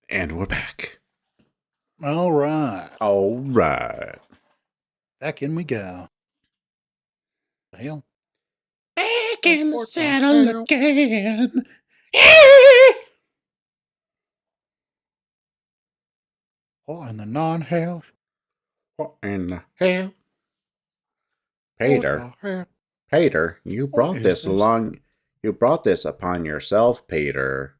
And we're back. All right. All right. Back in we go. The hell? Back The in the fort on saddle hell. again. What in the non-house? What in the hell? What Peter, the hell? Peter, you What brought is this this? along. You brought this upon yourself, Peter.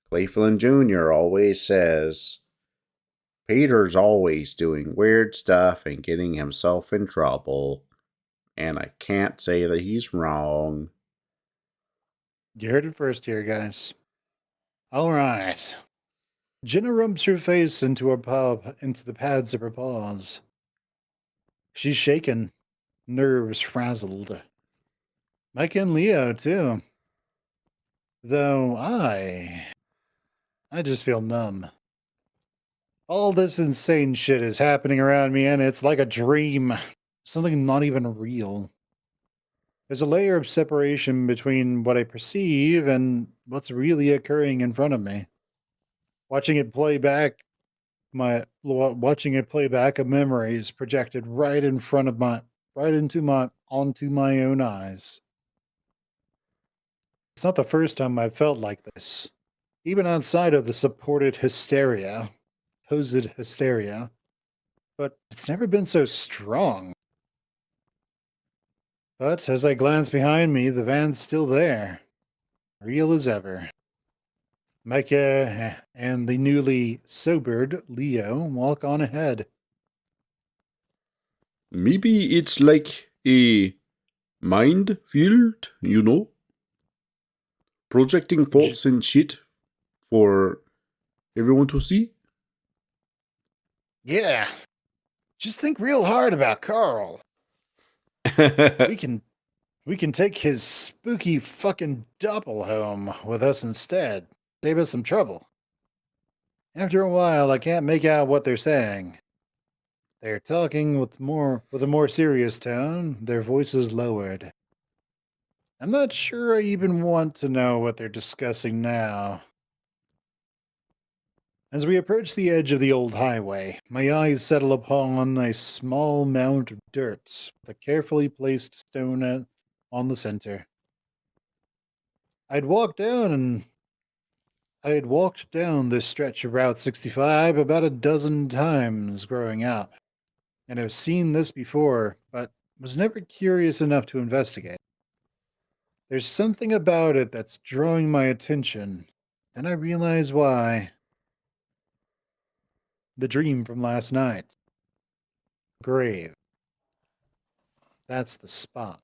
Cleveland Jr. always says Peter's always doing weird stuff and getting himself in trouble. And I can't say that he's wrong. You heard it first here, guys. All right. Jenna rubs her face into the pads of her paws. She's shaken, nerves frazzled. Mike and Leo, too. Though I just feel numb. All this insane shit is happening around me, and it's like a dream. Something not even real. There's a layer of separation between what I perceive and what's really occurring in front of me. Watching it play back, watching it play back of memories projected right in front of onto my own eyes. It's not the first time I've felt like this. Even outside of the supposed hysteria, but it's never been so strong. But as I glance behind me, the van's still there, real as ever. Micah and the newly sobered Leo walk on ahead. Maybe it's like a mind field, Projecting J- thoughts and shit for everyone to see. yeah, just think real hard about Carl. We can we can take his spooky fucking doppel home with us instead. Save us some trouble. After a while, I can't make out what they're saying. They're talking with a more serious tone, their voices lowered. I'm not sure I even want to know what they're discussing now. As we approach the edge of the old highway, my eyes settle upon a small mound of dirt with a carefully placed stone on the center. I'd walked down and I had walked down this stretch of Route 65 about a dozen times growing up, and have seen this before, but was never curious enough to investigate. There's something about it that's drawing my attention. Then I realize why. The dream from last night. Grave. That's the spot.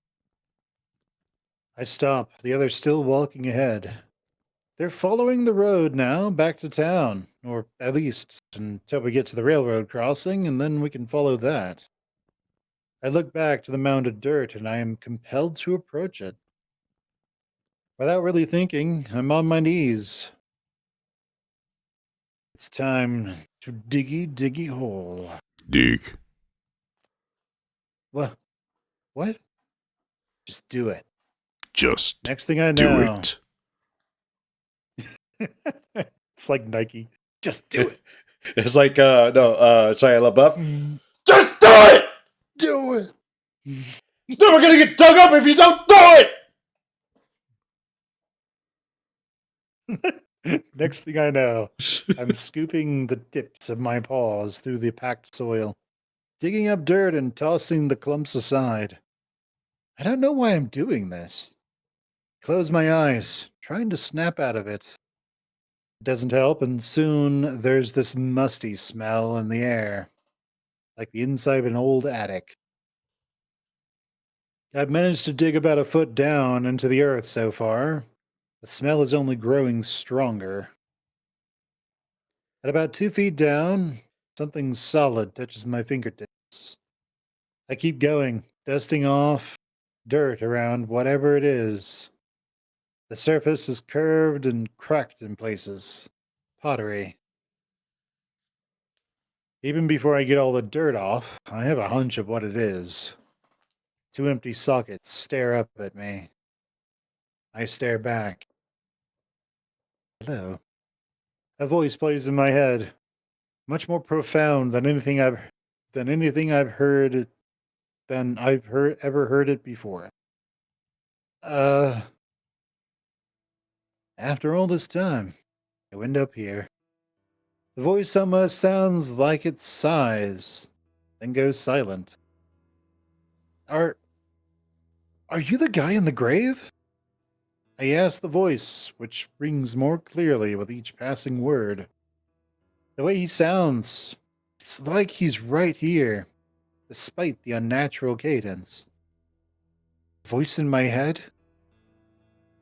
I stop, the others still walking ahead. They're following the road now, back to town, or at least until we get to the railroad crossing, and then we can follow that. I look back to the mound of dirt, and I am compelled to approach it. Without really thinking, I'm on my knees. It's time to diggy hole. Dig. What? What? Just do it. Just Next thing I do know, it. it's like Nike. Just do it. It's like no Shia LaBeouf. Just do it. Do it. It's never gonna get dug up if you don't do Next thing I know, I'm it. scooping the tips of my paws through the packed soil, digging up dirt and tossing the clumps aside. I don't know why I'm doing this. Close my eyes, trying to snap out of it. It doesn't help, and soon there's this musty smell in the air, like the inside of an old attic. I've managed to dig about a foot down into the earth so far. The smell is only growing stronger. At about 2 feet down, something solid touches my fingertips. I keep going, dusting off dirt around whatever it is. The surface is curved and cracked in places. Pottery. Even before I get all the dirt off, I have a hunch of what it is. Two empty sockets stare up at me. I stare back. Hello. A voice plays in my head, much more profound than anything I've heard than I've heard ever heard it before. Uh, after all this time, you end up here. The voice almost sounds like it sighs, then goes silent. Are are you the guy in the grave? I ask the voice, which rings more clearly with each passing word. The way he sounds, it's like he's right here, despite the unnatural cadence. Voice in my head?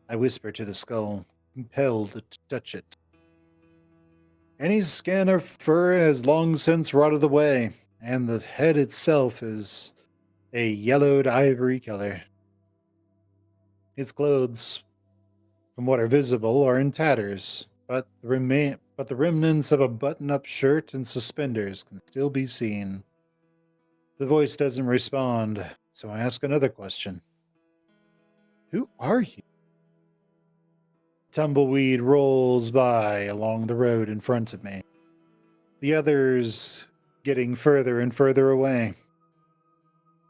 I whisper to the skull, compelled to touch it. Any skin or fur has long since rotted away, and the head itself is a yellowed ivory color. Its clothes, from what are visible, are in tatters, but the remnants of a button-up shirt and suspenders can still be seen. The voice doesn't respond, so I ask another question. Who are you? Tumbleweed rolls by along the road in front of me. The others getting further and further away.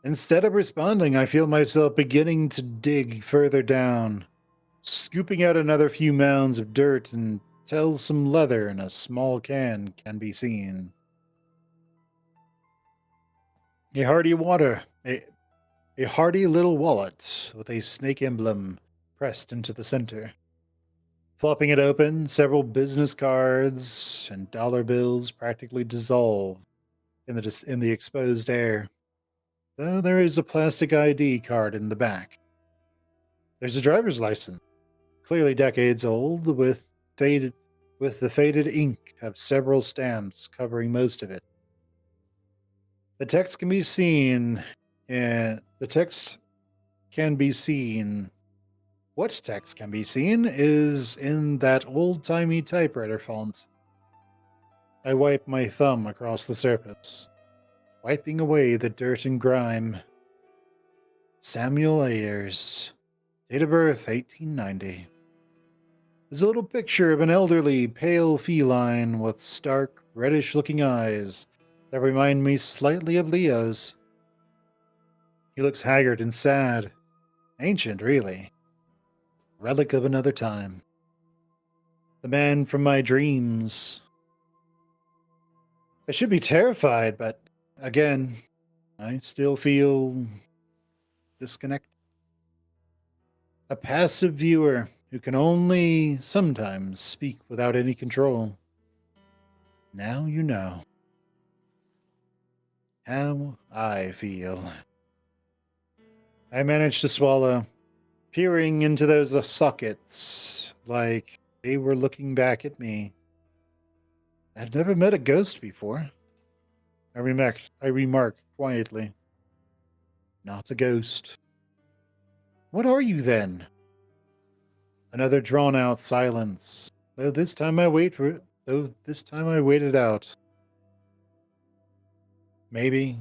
Instead of responding, I feel myself beginning to dig further down, scooping out another few mounds of dirt until some leather in a small can be seen. A hearty water, a hearty little wallet with a snake emblem pressed into the center. Flopping it open, several business cards and dollar bills practically dissolve in the exposed air, though there is a plastic ID card in the back. There's a driver's license, clearly decades old, faded with the faded ink of several stamps covering most of it. The text can be seen, and the text can be seen. What text can be seen is in that old-timey typewriter font. I wipe my thumb across the surface, wiping away the dirt and grime. Samuel Ayers, date of birth 1890. There's a little picture of an elderly, pale feline with stark, reddish-looking eyes that remind me slightly of Leo's. He looks haggard and sad. Ancient, really. Relic of another time. The man from my dreams. I should be terrified, but again, I still feel disconnected. A passive viewer who can only sometimes speak without any control. Now you know how I feel. I managed to swallow, peering into those sockets like they were looking back at me. I've never met a ghost before. I remark quietly. Not a ghost. What are you then? Another drawn-out silence. Though this time I waited out. Maybe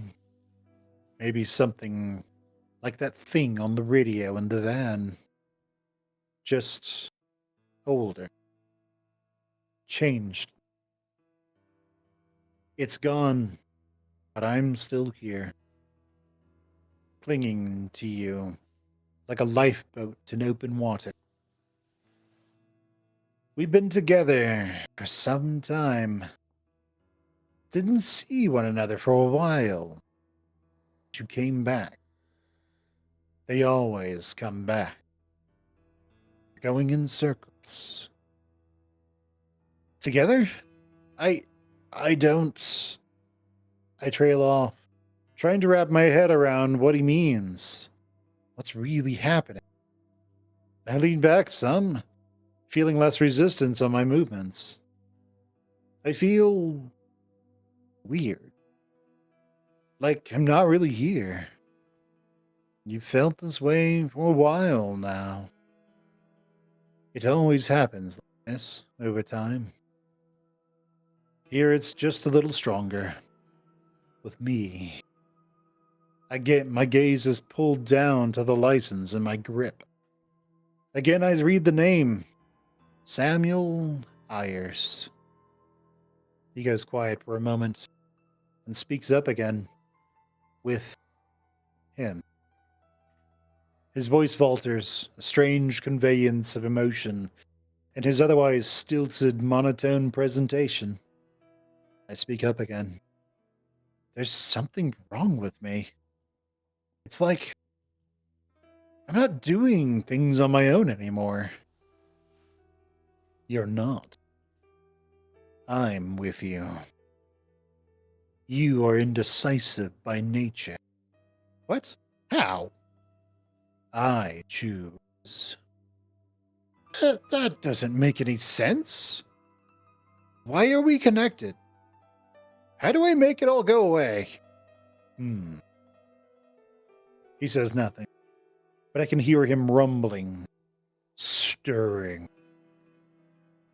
something like that thing on the radio in the van. Just older. Changed. It's gone, but I'm still here. Clinging to you like a lifeboat in open water. We've been together for some time. Didn't see one another for a while. But you came back. They always come back. Going in circles. Together? I I don't I trail off, trying to wrap my head around what he means. What's really happening? I lean back some, feeling less resistance on my movements. I feel weird. Like I'm not really here. You've felt this way for a while now. It always happens like this over time. Here it's just a little stronger. With me. I get my gaze is pulled down to the license in my grip. Again I read the name. Samuel Ayers. He goes quiet for a moment and speaks up again with him. His voice falters, a strange conveyance of emotion, in his otherwise stilted, monotone presentation. I speak up again. There's something wrong with me. It's like I'm not doing things on my own anymore. You're not. I'm with you. You are indecisive by nature. What? How? I choose. That doesn't make any sense. Why are we connected? How do I make it all go away? He says nothing, but I can hear him rumbling, stirring.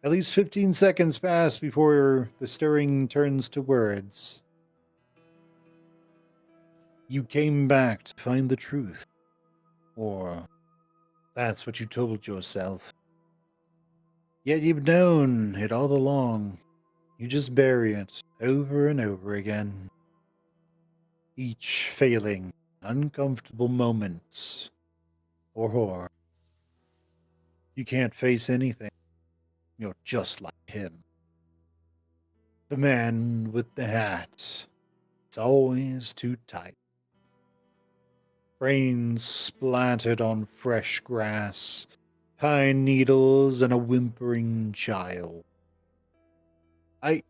At least 15 seconds pass before the stirring turns to words. You came back to find the truth. Or that's what you told yourself. Yet you've known it all along. You just bury it over and over again. Each failing, uncomfortable moments or horror. You can't face anything. You're just like him. The man with the hat. It's always too tight. Brains splattered on fresh grass, pine needles, and a whimpering child. I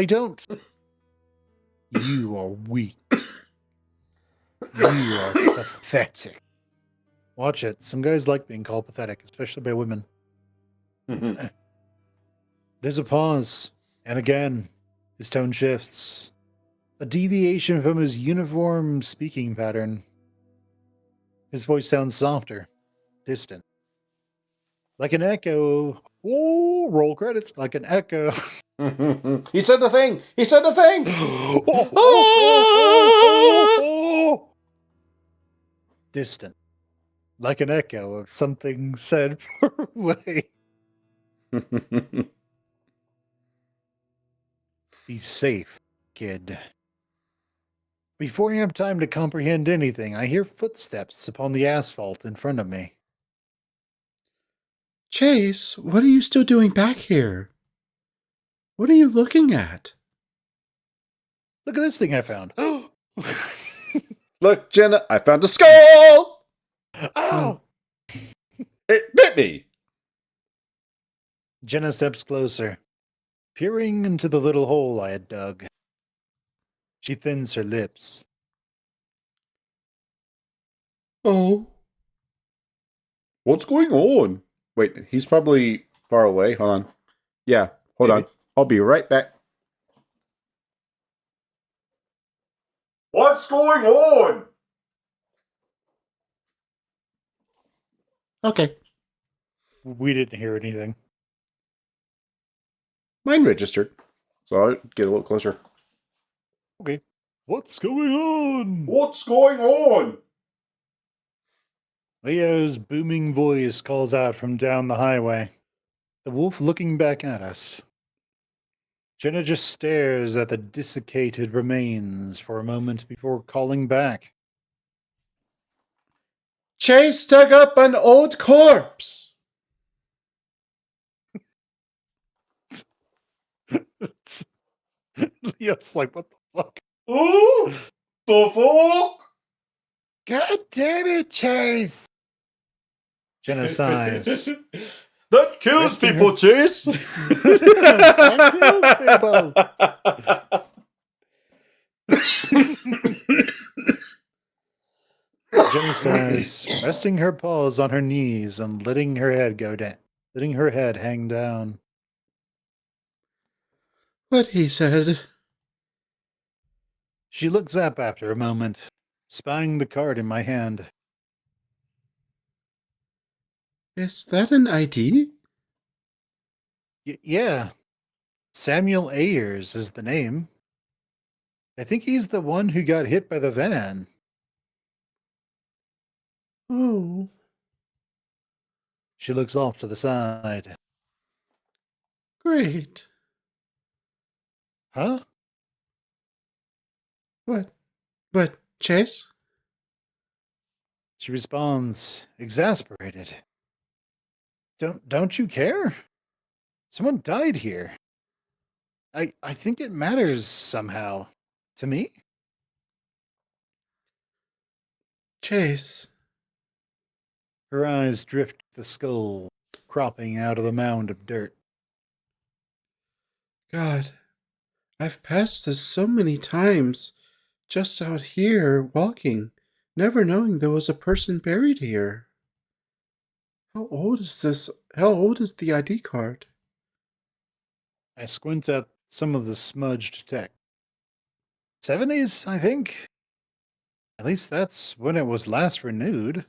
don't. You are weak. You are pathetic. Watch it. Some guys like being called pathetic, especially by women. There's a pause, and again, his tone shifts. A deviation from his uniform speaking pattern. His voice sounds softer, distant. Like an echo. Oh, roll credits. Like an echo. He said the thing! He said the thing! Distant. Like an echo of something said far away. Be safe, kid. Before I have time to comprehend anything, I hear footsteps upon the asphalt in front of me. Chase, what are you still doing back here? What are you looking at? Look at this thing I found. Look, Jenna, I found a skull! Ow! It bit me! Jenna steps closer, peering into the little hole I had dug. She thins her lips. Oh. What's going on? Wait, he's probably far away. Hold on. Yeah, hold on. I'll be right back. What's going on? Okay. We didn't hear anything. Mine registered. So I'll get a little closer. Okay. What's going on? What's going on? Leo's booming voice calls out from down the highway, the wolf looking back at us. Jenna just stares at the desiccated remains for a moment before calling back. Chase dug up an old corpse. Leo's like, what the fuck? Oh, the fuck? God damn it, Chase! Jenna sighs. That kills people, Chase. That kills people. Jenny says, resting her paws on her knees and letting her head go down, letting her head hang down. What he said. She looks up after a moment, spying the card in my hand. Is that an ID? Yeah. Samuel Ayers is the name. I think he's the one who got hit by the van. Oh. She looks off to the side. Great. Huh? What? But, Chase? She responds, exasperated. Don't you care? Someone died here. I think it matters somehow. To me? Chase. Her eyes drift to the skull, cropping out of the mound of dirt. God, I've passed this so many times. Just out here, walking, never knowing there was a person buried here. How old is this? How old is the ID card? I squint at some of the smudged tech. 70s, I think? At least that's when it was last renewed.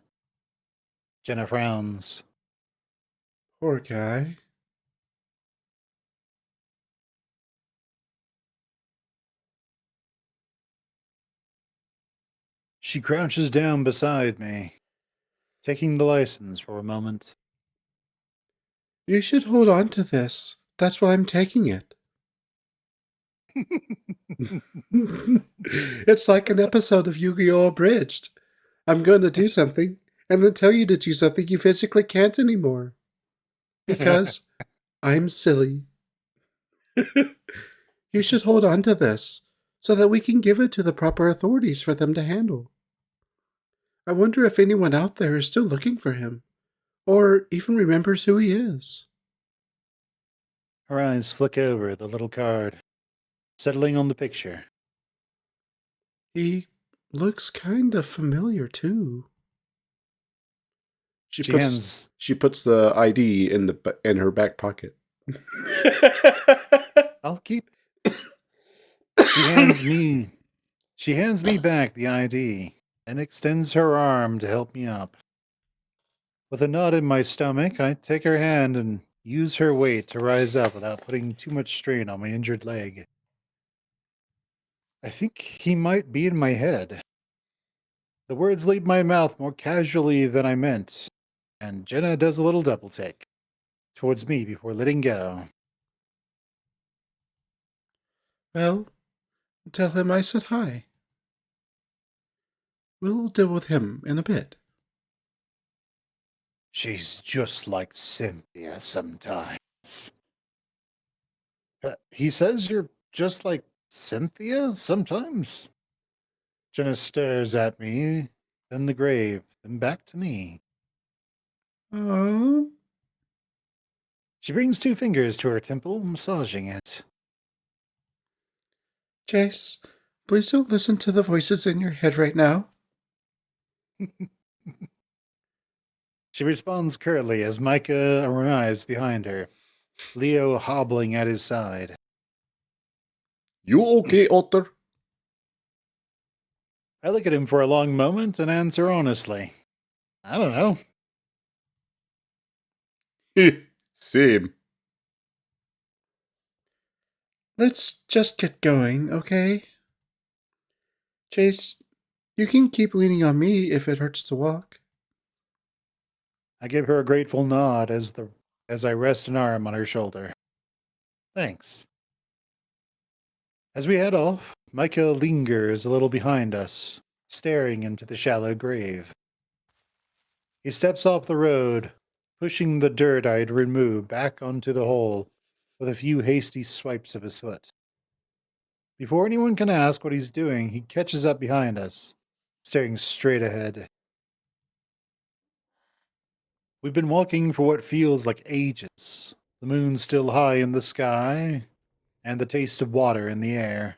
Jenna frowns. Poor guy. She crouches down beside me, taking the license for a moment. You should hold on to this. That's why I'm taking it. It's like an episode of Yu-Gi-Oh! Abridged. I'm going to do something and then tell you to do something you physically can't anymore. Because I'm silly. You should hold on to this so that we can give it to the proper authorities for them to handle. I wonder if anyone out there is still looking for him or even remembers who he is. Her eyes flick over the little card, settling on the picture. He looks kind of familiar too. She She puts hands she puts the ID in her back pocket. I'll keep She hands me back the ID and extends her arm to help me up. With a knot in my stomach, I take her hand and use her weight to rise up without putting too much strain on my injured leg. I think he might be in my head. The words leave my mouth more casually than I meant, and Jenna does a little double take towards me before letting go. Well, tell him I said hi. We'll deal with him in a bit. She's just like Cynthia sometimes. He says you're just like Cynthia sometimes? Jenna stares at me, then the grave, then back to me. Oh, She brings two fingers to her temple, massaging it. Chase, please don't listen to the voices in your head right now. She responds curtly as Micah arrives behind her, Leo hobbling at his side. You okay, Otter? I look at him for a long moment and answer honestly. I don't know. Same. Let's just get going, okay? Chase, you can keep leaning on me if it hurts to walk. I give her a grateful nod as I rest an arm on her shoulder. Thanks. As we head off, Micah lingers a little behind us, staring into the shallow grave. He steps off the road, pushing the dirt I had removed back onto the hole with a few hasty swipes of his foot. Before anyone can ask what he's doing, he catches up behind us, staring straight ahead. We've been walking for what feels like ages, the moon still high in the sky, and the taste of water in the air.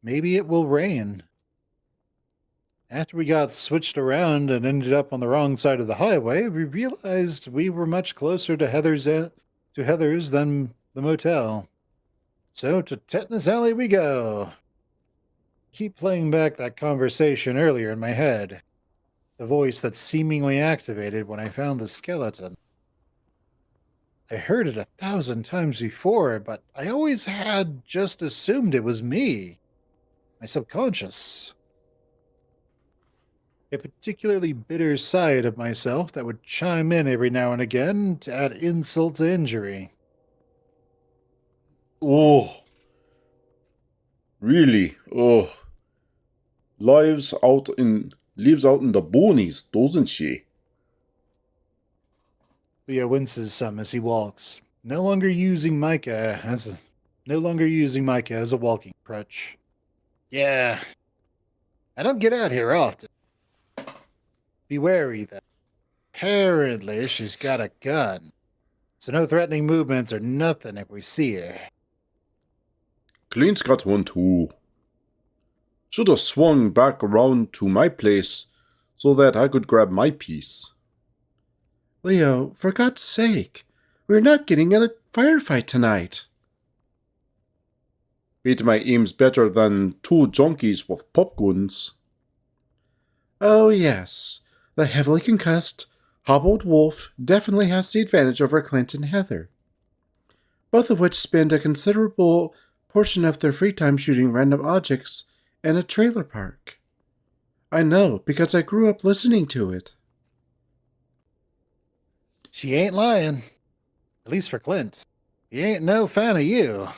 Maybe it will rain. After we got switched around and ended up on the wrong side of the highway, we realized we were much closer to Heather's than the motel. So to Tetanus Alley we go. Keep playing back that conversation earlier in my head, the voice that seemingly activated when I found the skeleton. I heard it 1,000 times before, but I always had just assumed it was me, my subconscious. A particularly bitter side of myself that would chime in every now and again to add insult to injury. Oh, Really? Oh, lives out in the boonies, doesn't she? Leo winces some as he walks, no longer using Micah as a walking crutch. Yeah, I don't get out here often. Be wary, though. Apparently, she's got a gun, so no threatening movements or nothing if we see her. Clean's got one too. Should have swung back around to my place so that I could grab my piece. Leo, for God's sake, we're not getting in a firefight tonight. Beat my aim's better than two junkies with pop guns. Oh, yes, the heavily concussed, hobbled wolf definitely has the advantage over Clint and Heather, both of which spend a considerable portion of their free time shooting random objects in a trailer park. I know, because I grew up listening to it. She ain't lying. At least for Clint. He ain't no fan of you.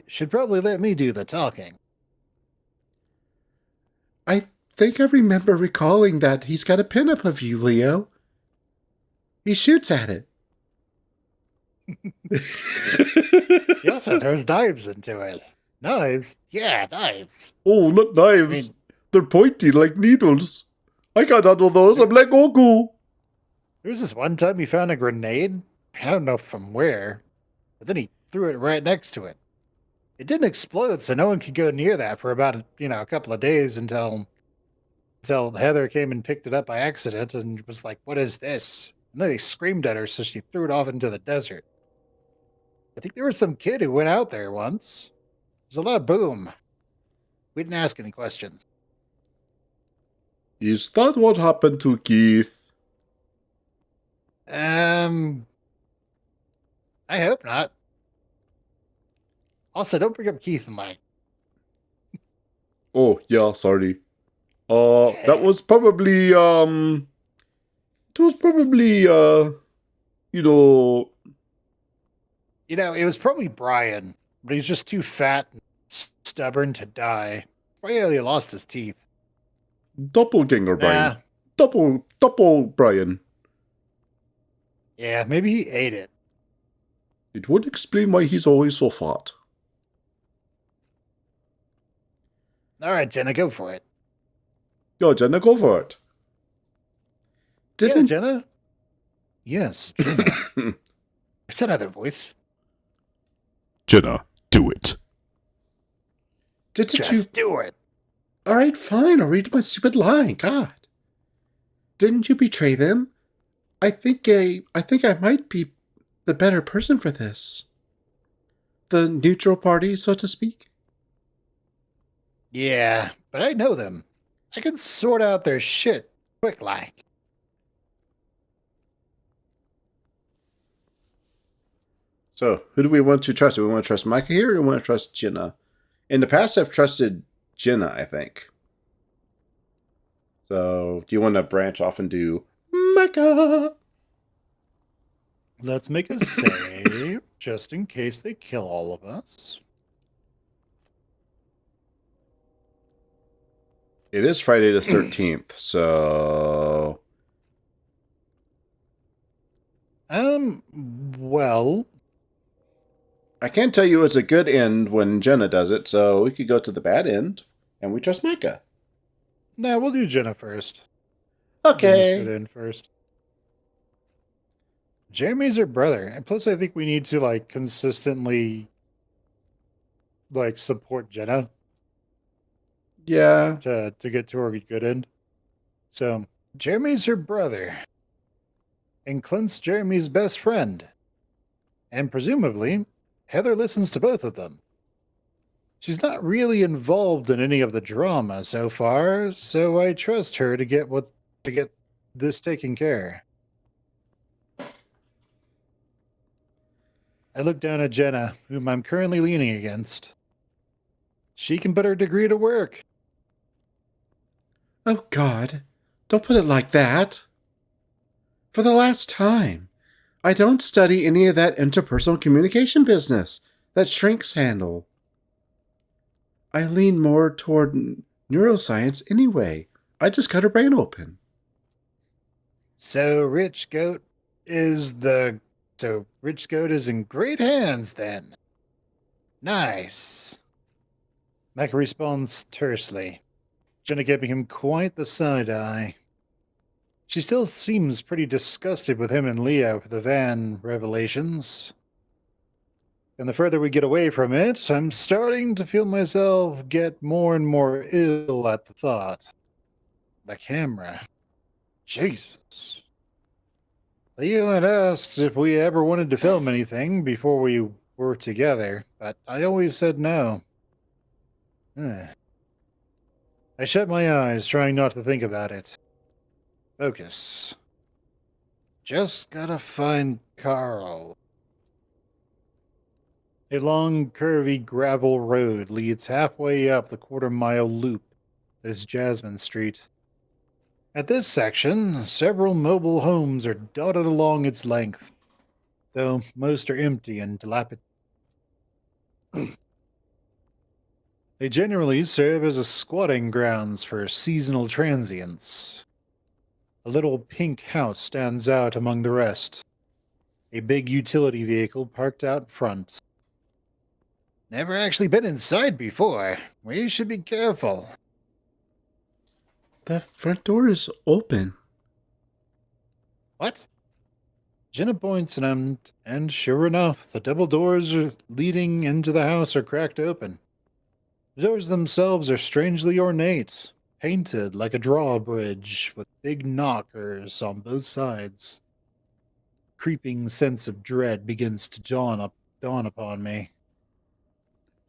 Should probably let me do the talking. I think I remember recalling that he's got a pinup of you, Leo. He shoots at it. He also throws knives into it. Knives? Yeah, knives. Oh, not knives. They're pointy like needles. I can't handle those. I'm like Goku. There was this one time he found a grenade. I don't know from where, but then he threw it right next to it. It didn't explode, so no one could go near that for about a couple of days until Heather came and picked it up by accident and was like, "What is this?" And then they screamed at her, so she threw it off into the desert. I think there was some kid who went out there once. There's a lot of boom. We didn't ask any questions. Is that what happened to Keith? I hope not. Also, don't bring up Keith and Mike. Oh, yeah, sorry. That was probably, you know... It was probably Brian, but he's just too fat and stubborn to die. Probably he lost his teeth. Doppelganger Brian. Double Brian. Yeah, maybe he ate it. It would explain why he's always so fat. All right, Jenna, go for it. Yo, Jenna, go for it. Yeah, Jenna? Yes, Jenna. What's that other voice? Jenna, do it. Just do it. All right, fine. I'll read my stupid line. God. Didn't you betray them? I think I might be the better person for this. The neutral party, so to speak. Yeah, but I know them. I can sort out their shit quick like. So, who do we want to trust? Do we want to trust Micah here or do we want to trust Jenna? In the past, I've trusted Jenna, I think. So, do you want to branch off and do Micah? Let's make a save, just in case they kill all of us. It is Friday the 13th, so... Well... I can't tell you it's a good end when Jenna does it, so we could go to the bad end, and we trust Micah. Nah, we'll do Jenna first. Okay. Good end first. Jeremy's her brother, and plus I think we need to, consistently, support Jenna. Yeah. To get to her good end. So, Jeremy's her brother. And Clint's Jeremy's best friend. And presumably, Heather listens to both of them. She's not really involved in any of the drama so far, so I trust her to get this taken care. I look down at Jenna, whom I'm currently leaning against. She can put her degree to work. Oh, God. Don't put it like that. For the last time, I don't study any of that interpersonal communication business that shrinks handle. I lean more toward neuroscience anyway. I just got her brain open. So Rich Goat Rich Goat is in great hands then. Nice. Micah responds tersely, Jenna giving him quite the side eye. She still seems pretty disgusted with him and Leah for the van revelations. And the further we get away from it, I'm starting to feel myself get more and more ill at the thought. The camera. Jesus. Leo had asked if we ever wanted to film anything before we were together, but I always said no. I shut my eyes, trying not to think about it. Focus. Just gotta find Carl. A long, curvy gravel road leads halfway up the quarter-mile loop that is Jasmine Street. At this section, several mobile homes are dotted along its length, though most are empty and dilapidated. They generally serve as a squatting grounds for seasonal transients. A little pink house stands out among the rest, a big utility vehicle parked out front. Never actually been inside before. We should be careful. The front door is open. What? Jenna points and sure enough, the double doors leading into the house are cracked open. The doors themselves are strangely ornate, painted like a drawbridge with big knockers on both sides. Creeping sense of dread begins to dawn upon me.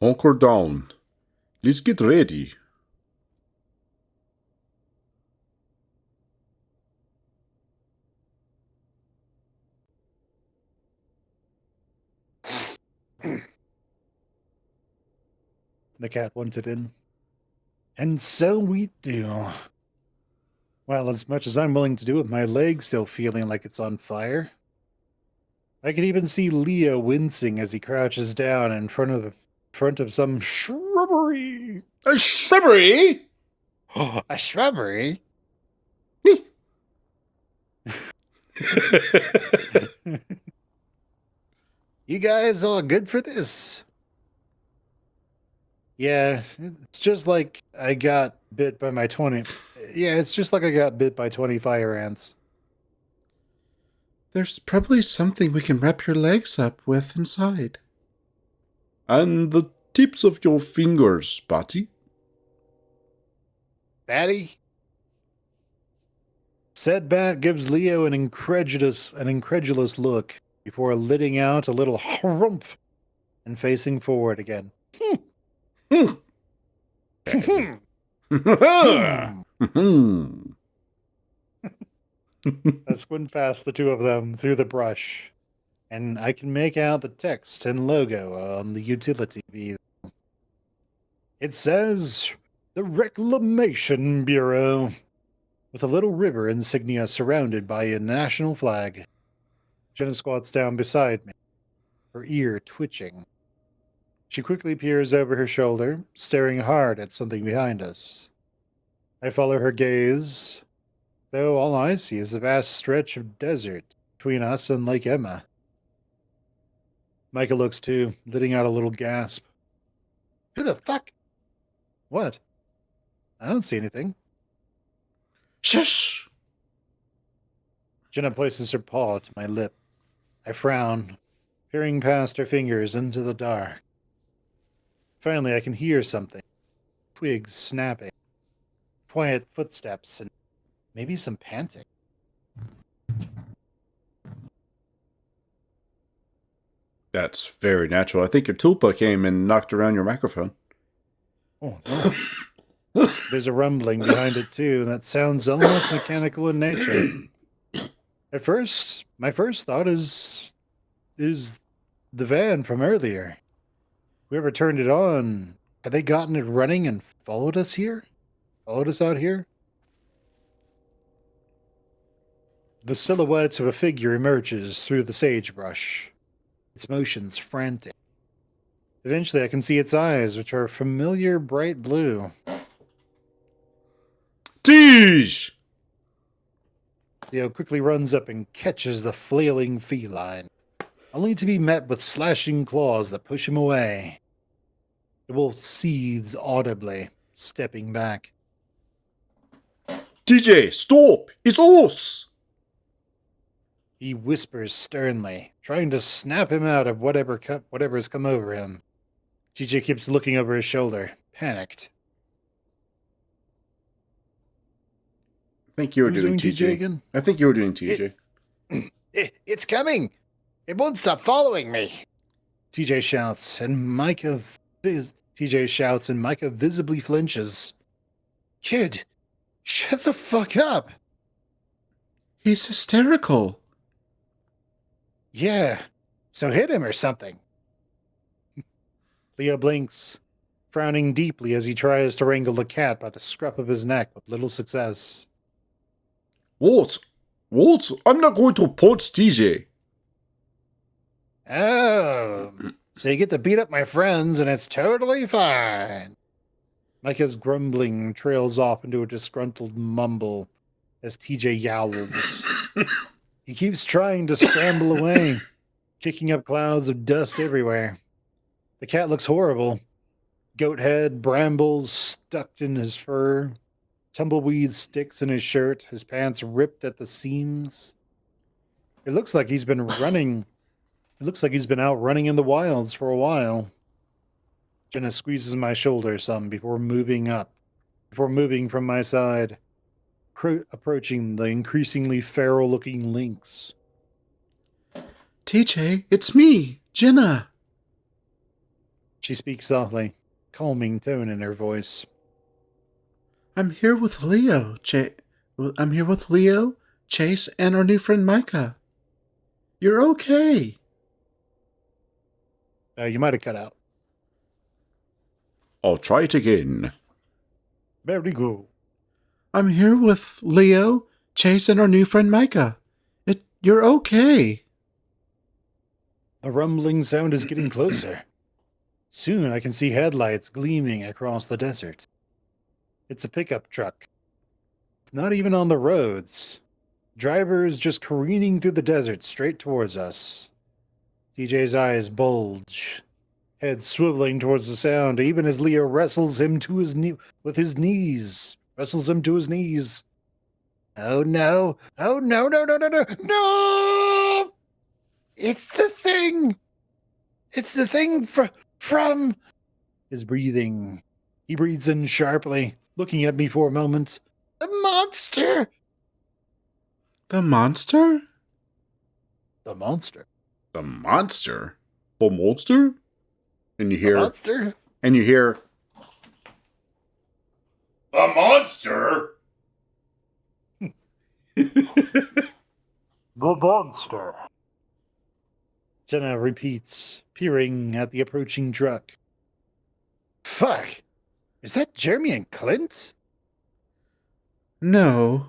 Hunker down. Let's get ready. The cat wanted in. And so we do. Well, as much as I'm willing to do with my leg still feeling like it's on fire. I can even see Leo wincing as he crouches down in front of some shrubbery. A shrubbery? A shrubbery? You guys all good for this? Yeah, it's just like I got bit by my 20. Yeah, it's just like I got bit by 20 fire ants. There's probably something we can wrap your legs up with inside. And the tips of your fingers, Patty. Batty? Said Bat gives Leo an incredulous look before letting out a little harumph and facing forward again. I squint past the two of them through the brush, and I can make out the text and logo on the utility vehicle. It says, the Reclamation Bureau, with a little river insignia surrounded by a national flag. Jenna squats down beside me, her ear twitching. She quickly peers over her shoulder, staring hard at something behind us. I follow her gaze, though all I see is a vast stretch of desert between us and Lake Emma. Micah looks too, letting out a little gasp. Who the fuck? What? I don't see anything. Shush! Jenna places her paw to my lip. I frown, peering past her fingers into the dark. Finally, I can hear something. Twigs snapping. Quiet footsteps and maybe some panting. That's very natural. I think your tulpa came and knocked around your microphone. Oh, no. There's a rumbling behind it, too, that sounds almost mechanical in nature. At first, my first thought is the van from earlier. Whoever turned it on, had they gotten it running and followed us here? Followed us out here? The silhouette of a figure emerges through the sagebrush, its motions frantic. Eventually, I can see its eyes, which are familiar bright blue. Tige! Leo quickly runs up and catches the flailing feline, only to be met with slashing claws that push him away. The wolf seethes audibly, stepping back. TJ, stop! It's us! He whispers sternly, trying to snap him out of whatever has come over him. TJ keeps looking over his shoulder, panicked. I think you were Who's doing doing TJ TJ. again? I think you were doing TJ. It's coming! It won't stop following me! TJ shouts, and Micah visibly flinches. Kid, shut the fuck up! He's hysterical. Yeah, so hit him or something. Leo blinks, frowning deeply as he tries to wrangle the cat by the scruff of his neck with little success. What? What? I'm not going to punch TJ. Oh, so you get to beat up my friends and it's totally fine. Micah's grumbling trails off into a disgruntled mumble as TJ yowls. He keeps trying to scramble away, kicking up clouds of dust everywhere. The cat looks horrible. Goat head, brambles stuck in his fur, tumbleweed sticks in his shirt, his pants ripped at the seams. It looks like he's been running. It looks like he's been out running in the wilds for a while. Jenna squeezes my shoulder some before moving from my side, approaching the increasingly feral-looking lynx. TJ, it's me, Jenna. She speaks softly, calming tone in her voice. I'm here with Leo, Chase, and our new friend Micah. You're okay. You might have cut out. I'll try it again. Very good. I'm here with Leo, Chase, and our new friend Micah. You're okay. A rumbling sound is getting closer. Soon I can see headlights gleaming across the desert. It's a pickup truck. Not even on the roads. Driver is just careening through the desert straight towards us. DJ's eyes bulge, head swiveling towards the sound, even as Leo wrestles him to his with his knees. Wrestles him to his knees. Oh no! Oh no! No! No! No! No! No! It's the thing! It's the thing from his breathing. He breathes in sharply, looking at me for a moment. The monster! The monster? The monster. The monster? The monster? And you hear... The monster? And you hear... The monster? The monster. Jenna repeats, peering at the approaching truck. Fuck! Is that Jeremy and Clint? No.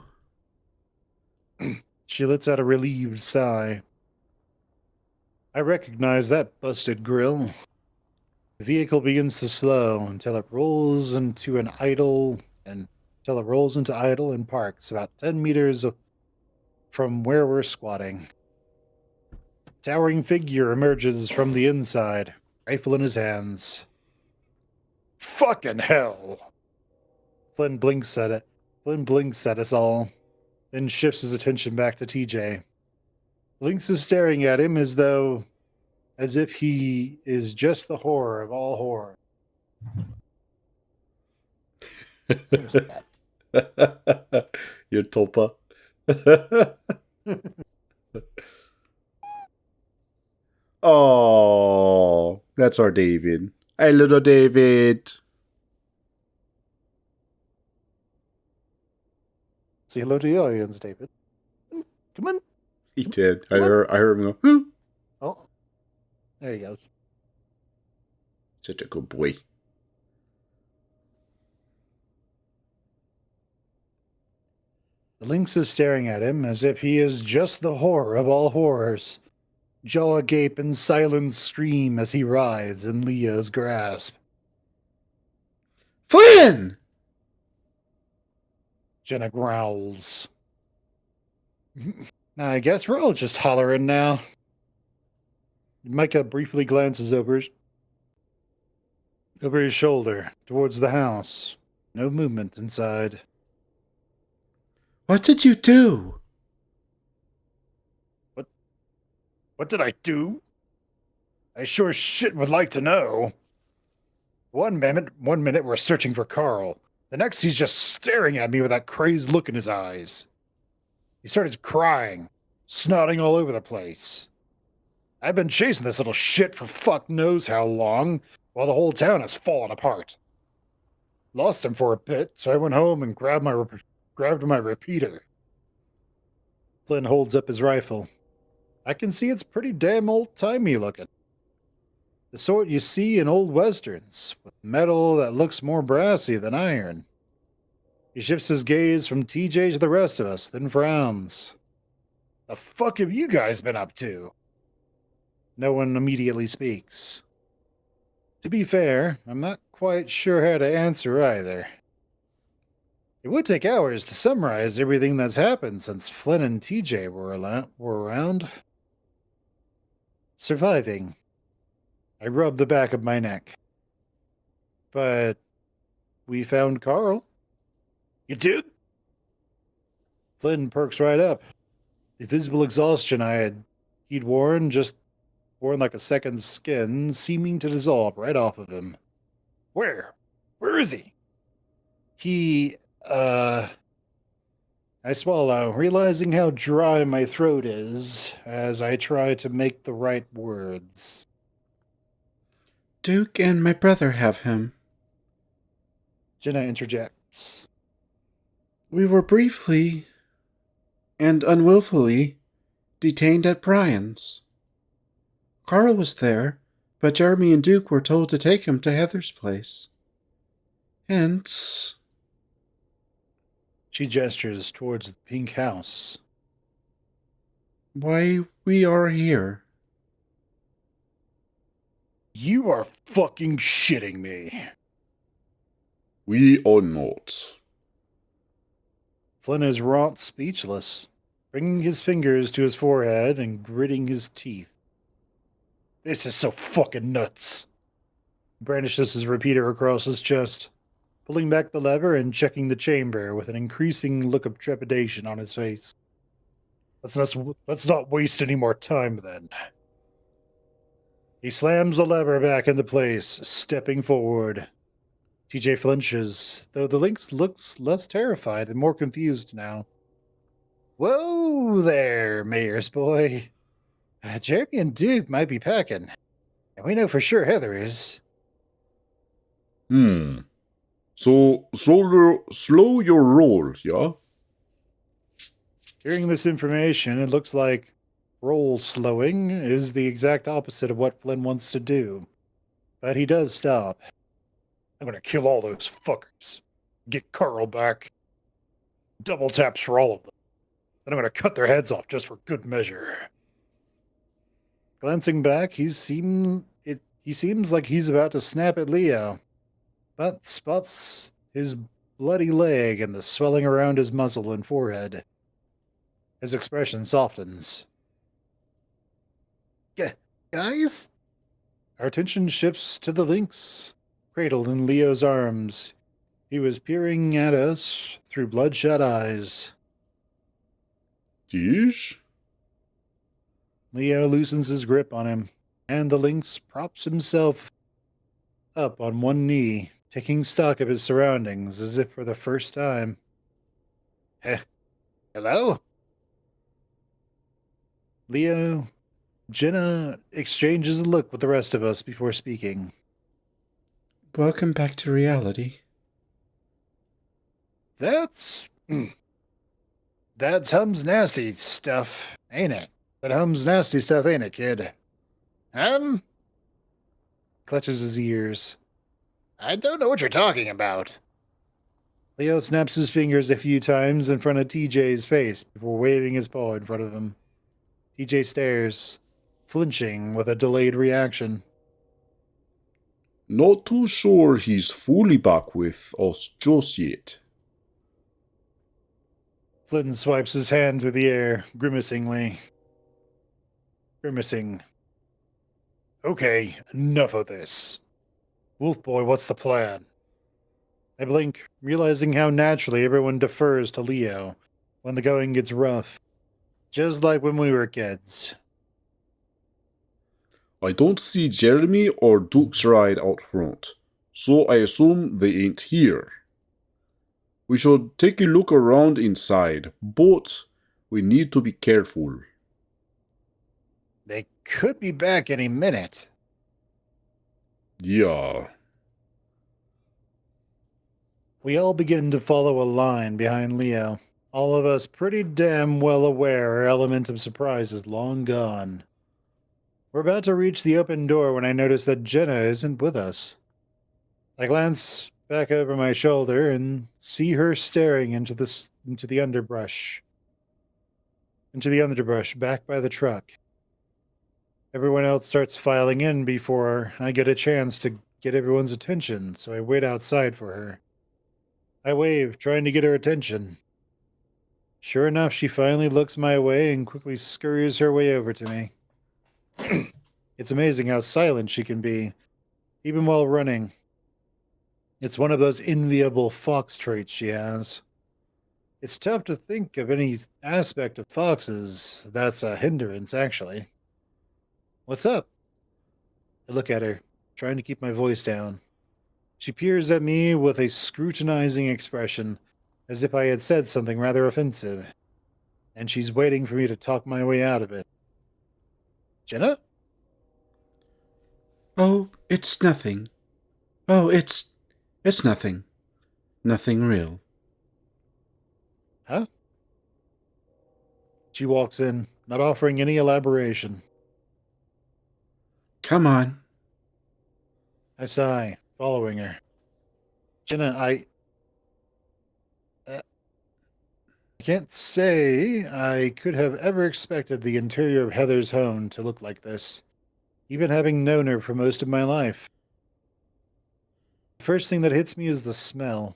She lets out a relieved sigh. I recognize that busted grill. The vehicle begins to slow until it rolls into idle and parks about 10 meters from where we're squatting. A towering figure emerges from the inside, rifle in his hands. Fucking hell! Flynn blinks at it. Flynn blinks at us all, then shifts his attention back to TJ. Lynx is staring at him as if he is just the horror of all horror. Your topa. Oh, that's our David. Hey, little David. Say hello to the audience, David. Come on. He did. I heard him go, hmm. Oh, there he goes. Such a good boy. The lynx is staring at him as if he is just the horror of all horrors. jaw agape and silent scream as he writhes in Leo's grasp. Flynn! Jenna growls. I guess we're all just hollering now. Micah briefly glances over his shoulder towards the house. No movement inside. What did you do? What did I do? I sure shit would like to know. One minute we're searching for Carl. The next he's just staring at me with that crazed look in his eyes. He started crying, snotting all over the place. I've been chasing this little shit for fuck knows how long, while the whole town has fallen apart. Lost him for a bit, so I went home and grabbed my repeater. Flynn holds up his rifle. I can see it's pretty damn old-timey looking. The sort you see in old westerns, with metal that looks more brassy than iron. He shifts his gaze from TJ to the rest of us, then frowns. The fuck have you guys been up to? No one immediately speaks. To be fair, I'm not quite sure how to answer either. It would take hours to summarize everything that's happened since Flynn and TJ were around. Surviving. I rub the back of my neck. But we found Carl. You did? Flynn perks right up. The visible exhaustion he'd worn like a second skin, seeming to dissolve right off of him. Where? Where is he? I swallow, realizing how dry my throat is as I try to make the right words. Duke and my brother have him. Jenna interjects. We were briefly and unwillfully detained at Brian's. Carl was there, but Jeremy and Duke were told to take him to Heather's place. Hence... She gestures towards the pink house. why we are here. You are fucking shitting me. We are not. Flynn is wrought speechless, bringing his fingers to his forehead and gritting his teeth. This is so fucking nuts. He brandishes his repeater across his chest, pulling back the lever and checking the chamber with an increasing look of trepidation on his face. Let's not waste any more time, then. He slams the lever back into place, stepping forward. TJ flinches, though the Lynx looks less terrified and more confused now. Whoa there, Mayor's boy. Jeremy and Duke might be packing, and we know for sure Heather is. So, slow your roll, yeah? Hearing this information, it looks like roll slowing is the exact opposite of what Flynn wants to do. But he does stop. I'm gonna kill all those fuckers. Get Carl back. Double taps for all of them. Then I'm gonna cut their heads off just for good measure. Glancing back, he seems like he's about to snap at Leo, but spots his bloody leg and the swelling around his muzzle and forehead. His expression softens. Guys? Our attention shifts to the Lynx, cradled in Leo's arms. He was peering at us through bloodshot eyes. Dish? Leo loosens his grip on him, and the Lynx props himself up on one knee, taking stock of his surroundings as if for the first time. Hello? Jenna exchanges a look with the rest of us before speaking. Welcome back to reality. That's Hum's nasty stuff, ain't it? That Hum's nasty stuff, ain't it, kid? Clutches his ears. I don't know what you're talking about. Leo snaps his fingers a few times in front of TJ's face before waving his paw in front of him. TJ stares, flinching with a delayed reaction. Not too sure he's fully back with us just yet. Flynn swipes his hand through the air, grimacing. Okay, enough of this. Wolf Boy, what's the plan? I blink, realizing how naturally everyone defers to Leo when the going gets rough. Just like when we were kids. I don't see Jeremy or Duke's ride out front, so I assume they ain't here. We should take a look around inside, but we need to be careful. They could be back any minute. Yeah. We all begin to follow a line behind Leo, all of us pretty damn well aware our element of surprise is long gone. We're about to reach the open door when I notice that Jenna isn't with us. I glance back over my shoulder and see her staring into the underbrush. Into the underbrush back by the truck. Everyone else starts filing in before I get a chance to get everyone's attention, so I wait outside for her. I wave, trying to get her attention. Sure enough, she finally looks my way and quickly scurries her way over to me. It's amazing how silent she can be, even while running. It's one of those enviable fox traits she has. It's tough to think of any aspect of foxes that's a hindrance, actually. What's up? I look at her, trying to keep my voice down. She peers at me with a scrutinizing expression, as if I had said something rather offensive, and she's waiting for me to talk my way out of it. Jenna? Oh, it's nothing. Oh, it's nothing. Nothing real. Huh? She walks in, not offering any elaboration. Come on. I sigh, following her. Jenna, I can't say I could have ever expected the interior of Heather's home to look like this, even having known her for most of my life. The first thing that hits me is the smell.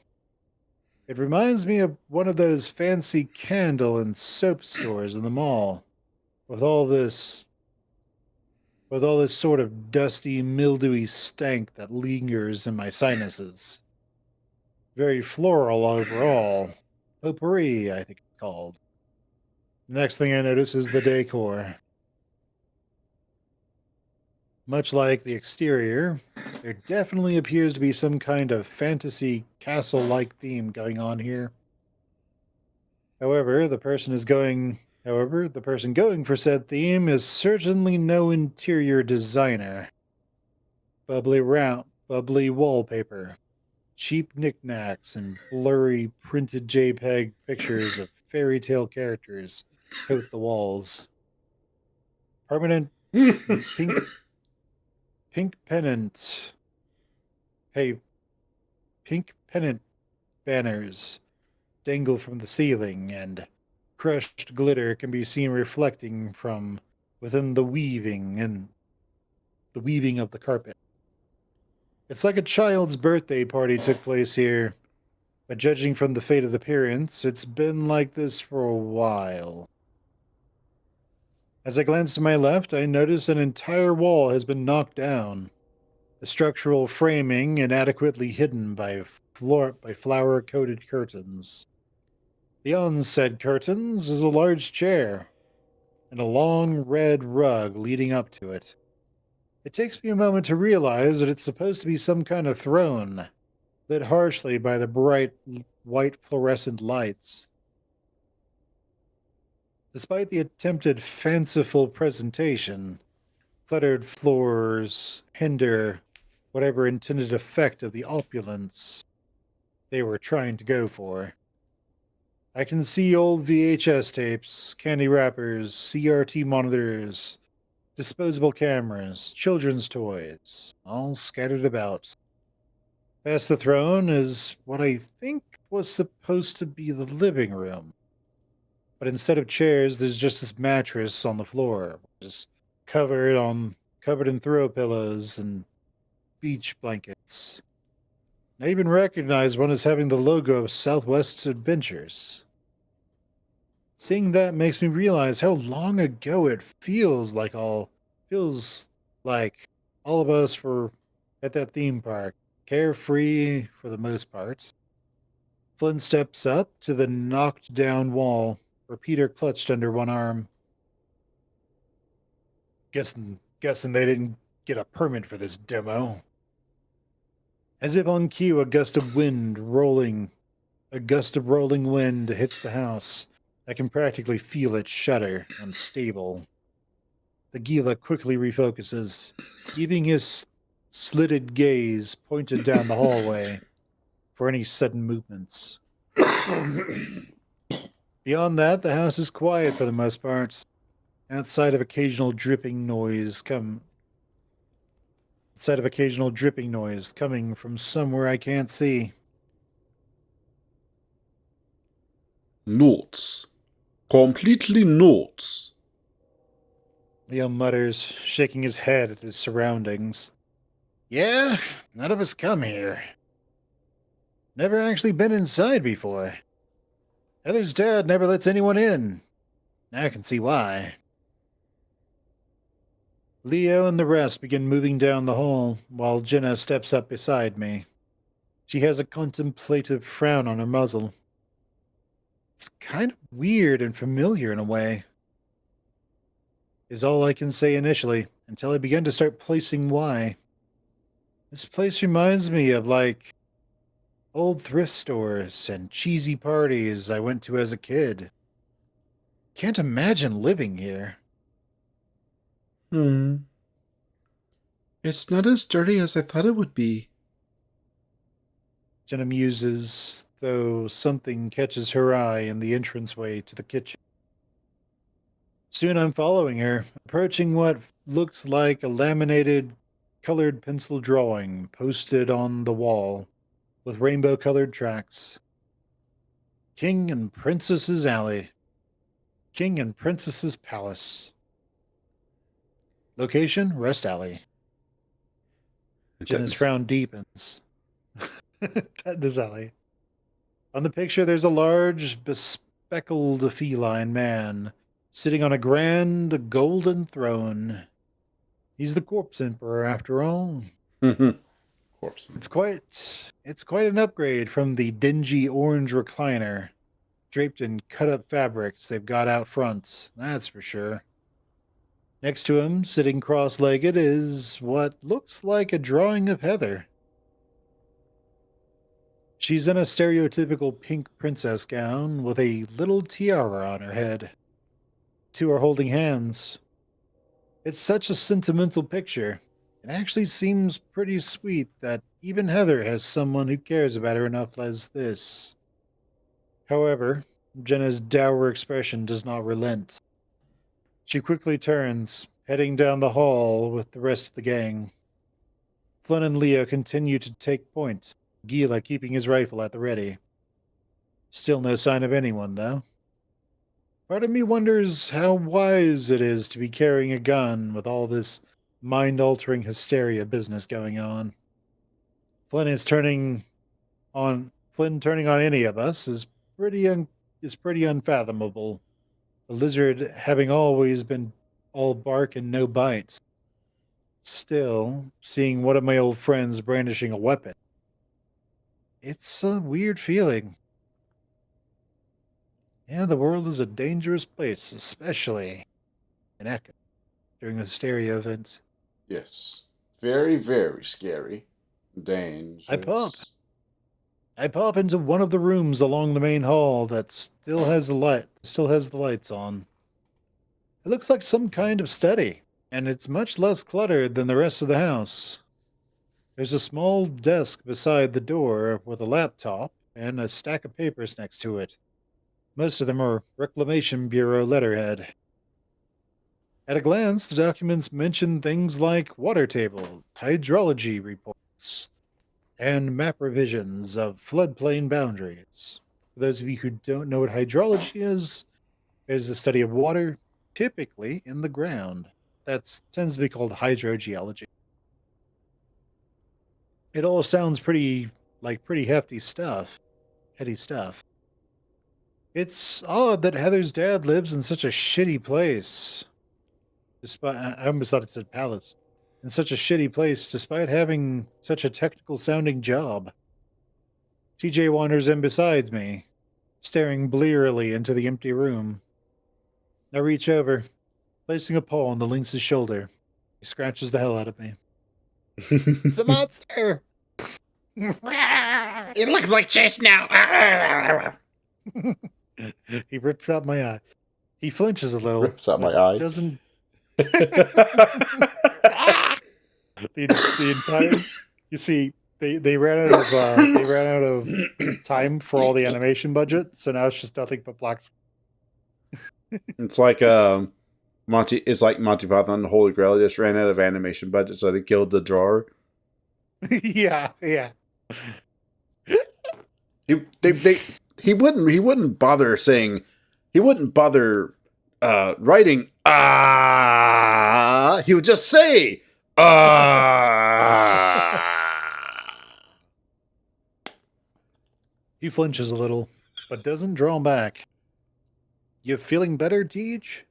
It reminds me of one of those fancy candle and soap stores in the mall, with all this sort of dusty, mildewy stank that lingers in my sinuses. Very floral overall. Potpourri, I think it's called. Next thing I notice is the decor. Much like the exterior, there definitely appears to be some kind of fantasy castle-like theme going on here. However, the person going for said theme is certainly no interior designer. Bubbly wallpaper, cheap knickknacks, and blurry printed JPEG pictures of fairy tale characters coat the walls. Permanent pink pennant. Hey, pink pennant banners dangle from the ceiling, and crushed glitter can be seen reflecting from within the weaving of the carpet. It's like a child's birthday party took place here, but judging from the fate of the appearance, it's been like this for a while. As I glance to my left, I notice an entire wall has been knocked down, the structural framing inadequately hidden by flower-coated curtains. Beyond said curtains is a large chair, and a long red rug leading up to it. It takes me a moment to realize that it's supposed to be some kind of throne, lit harshly by the bright white fluorescent lights. Despite the attempted fanciful presentation, cluttered floors hinder whatever intended effect of the opulence they were trying to go for. I can see old VHS tapes, candy wrappers, CRT monitors, disposable cameras, children's toys, all scattered about. Past the throne is what I think was supposed to be the living room. But instead of chairs, there's just this mattress on the floor, which is covered in throw pillows and beach blankets. I even recognize one as having the logo of Southwest Adventures. Seeing that makes me realize how long ago it feels like all of us were at that theme park, carefree for the most part. Flynn steps up to the knocked down wall, where Peter clutched under one arm. Guessing they didn't get a permit for this demo. As if on cue, a gust of rolling wind hits the house. I can practically feel it shudder, unstable. The Gila quickly refocuses, keeping his slitted gaze pointed down the hallway for any sudden movements. Beyond that, the house is quiet for the most part, outside of occasional dripping noise coming from somewhere I can't see. Nuts. Completely nuts. Leo mutters, shaking his head at his surroundings. Yeah, none of us come here. Never actually been inside before. Heather's dad never lets anyone in. Now I can see why. Leo and the rest begin moving down the hall while Jenna steps up beside me. She has a contemplative frown on her muzzle. It's kind of weird and familiar in a way, is all I can say initially, until I begin to start placing why. This place reminds me of, like, old thrift stores and cheesy parties I went to as a kid. Can't imagine living here. It's not as dirty as I thought it would be. Jenna muses, though something catches her eye in the entranceway to the kitchen. Soon I'm following her, approaching what looks like a laminated, colored pencil drawing posted on the wall with rainbow-colored tracks. King and Princess's Alley. King and Princess's Palace. Location, Rest Alley. Jenna's frown deepens. This alley. On the picture, there's a large, bespectacled feline man sitting on a grand golden throne. He's the Corpse Emperor, after all. Corpse. It's quite an upgrade from the dingy orange recliner, draped in cut-up fabrics they've got out front, that's for sure. Next to him, sitting cross-legged, is what looks like a drawing of Heather. She's in a stereotypical pink princess gown with a little tiara on her head. Two are holding hands. It's such a sentimental picture. It actually seems pretty sweet that even Heather has someone who cares about her enough as this. However, Jenna's dour expression does not relent. She quickly turns, heading down the hall with the rest of the gang. Flynn and Leo continue to take point, Gila keeping his rifle at the ready. Still no sign of anyone, though. Part of me wonders how wise it is to be carrying a gun with all this mind-altering hysteria business going on. Flynn turning on any of us is pretty unfathomable. The lizard having always been all bark and no bite. Still, seeing one of my old friends brandishing a weapon, it's a weird feeling. Yeah, the world is a dangerous place, especially in Echo, during the hysteria event. Yes. Very, very scary. Dangerous. I pop into one of the rooms along the main hall that still has the lights on. It looks like some kind of study, and it's much less cluttered than the rest of the house. There's a small desk beside the door with a laptop and a stack of papers next to it. Most of them are Reclamation Bureau letterhead. At a glance, the documents mention things like water table, hydrology reports, and map revisions of floodplain boundaries. For those of you who don't know what hydrology is, it is the study of water, typically in the ground. that tends to be called hydrogeology. It all sounds pretty hefty stuff. Heady stuff. It's odd that Heather's dad lives in such a shitty place. Despite I almost thought it said palace. In such a shitty place, despite having such a technical sounding job. TJ wanders in beside me, staring blearily into the empty room. I reach over, placing a paw on the lynx's shoulder. He scratches the hell out of me. It's a monster! It looks like chest now. He rips out my eye. He flinches a little. Rips out my but eye. Doesn't the entire. You see, they ran out of time for all the animation budget, so now it's just nothing but black. It's like Monty. It's like Monty Python. The Holy Grail just ran out of animation budget, so they killed the drawer. Yeah. He wouldn't bother saying. He wouldn't bother writing. He would just say. He flinches a little, but doesn't draw back. You feeling better, Deej?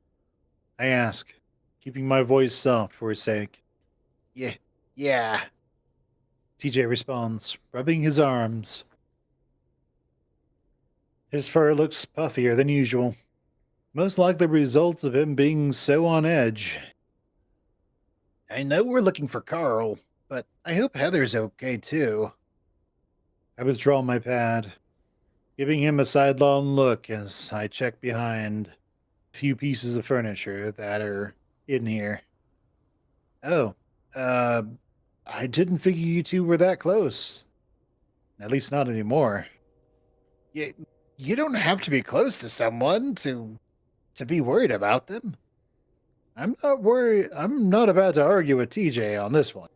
I ask, keeping my voice soft for his sake. Yeah. TJ responds, rubbing his arms. His fur looks puffier than usual, most likely the result of him being so on edge. I know we're looking for Carl, but I hope Heather's okay too. I withdraw my pad, giving him a sidelong look as I check behind a few pieces of furniture that are in here. Oh, I didn't figure you two were that close. At least not anymore. You don't have to be close to someone to be worried about them. I'm not worried. I'm not about to argue with TJ on this one.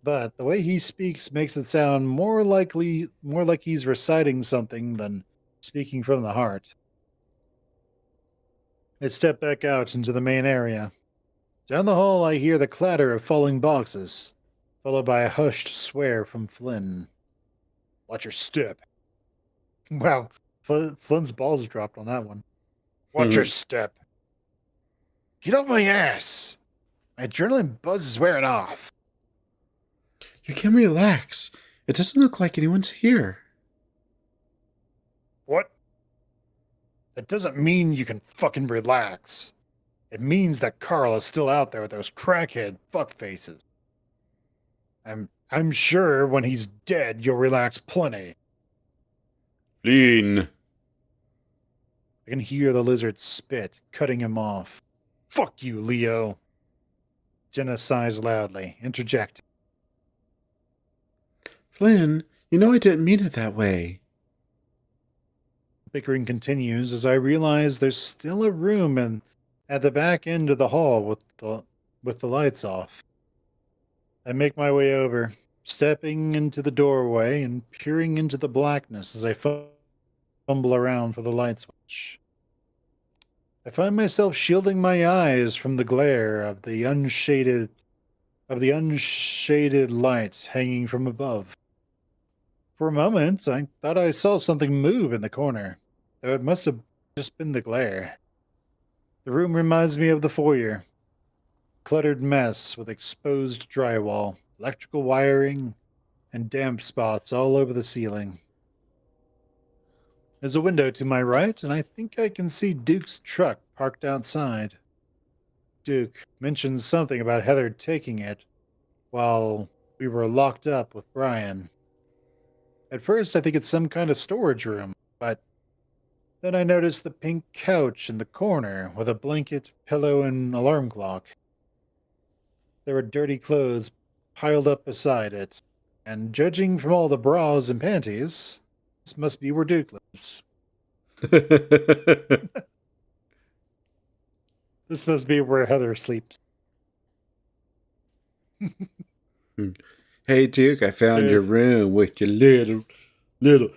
But the way he speaks makes it sound more like he's reciting something than speaking from the heart. I step back out into the main area. Down the hall, I hear the clatter of falling boxes, followed by a hushed swear from Flynn. Watch your step. Wow, Flynn's balls dropped on that one. Watch your step. Get off my ass. My adrenaline buzz is wearing off. You can relax. It doesn't look like anyone's here. What? That doesn't mean you can fucking relax. It means that Carl is still out there with those crackhead fuckfaces. I'm sure when he's dead, you'll relax plenty. Lean. I can hear the lizard spit, cutting him off. Fuck you, Leo. Jenna sighs loudly, interjecting. Flynn, you know I didn't mean it that way. Bickering continues as I realize there's still a room at the back end of the hall with the lights off. I make my way over, stepping into the doorway and peering into the blackness as I fumble around for the light switch. I find myself shielding my eyes from the glare of the unshaded light hanging from above. For a moment, I thought I saw something move in the corner, though it must have just been the glare. The room reminds me of the foyer. Cluttered mess with exposed drywall, electrical wiring, and damp spots all over the ceiling. There's a window to my right, and I think I can see Duke's truck parked outside. Duke mentions something about Heather taking it while we were locked up with Brian. At first, I think it's some kind of storage room, but then I notice the pink couch in the corner with a blanket, pillow, and alarm clock. There are dirty clothes piled up beside it, and judging from all the bras and panties, this must be where Duke lives. This must be where Heather sleeps. Hey, Duke, I found your room with your little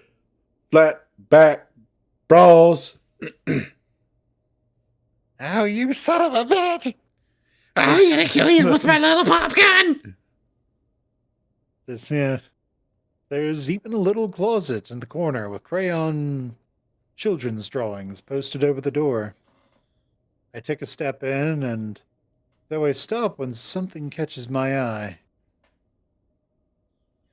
flat back bras. Oh, you son of a bitch! I'm gonna kill you with my little pop gun! Yeah. There's even a little closet in the corner with crayon children's drawings posted over the door. I take a step in, and though I stop when something catches my eye.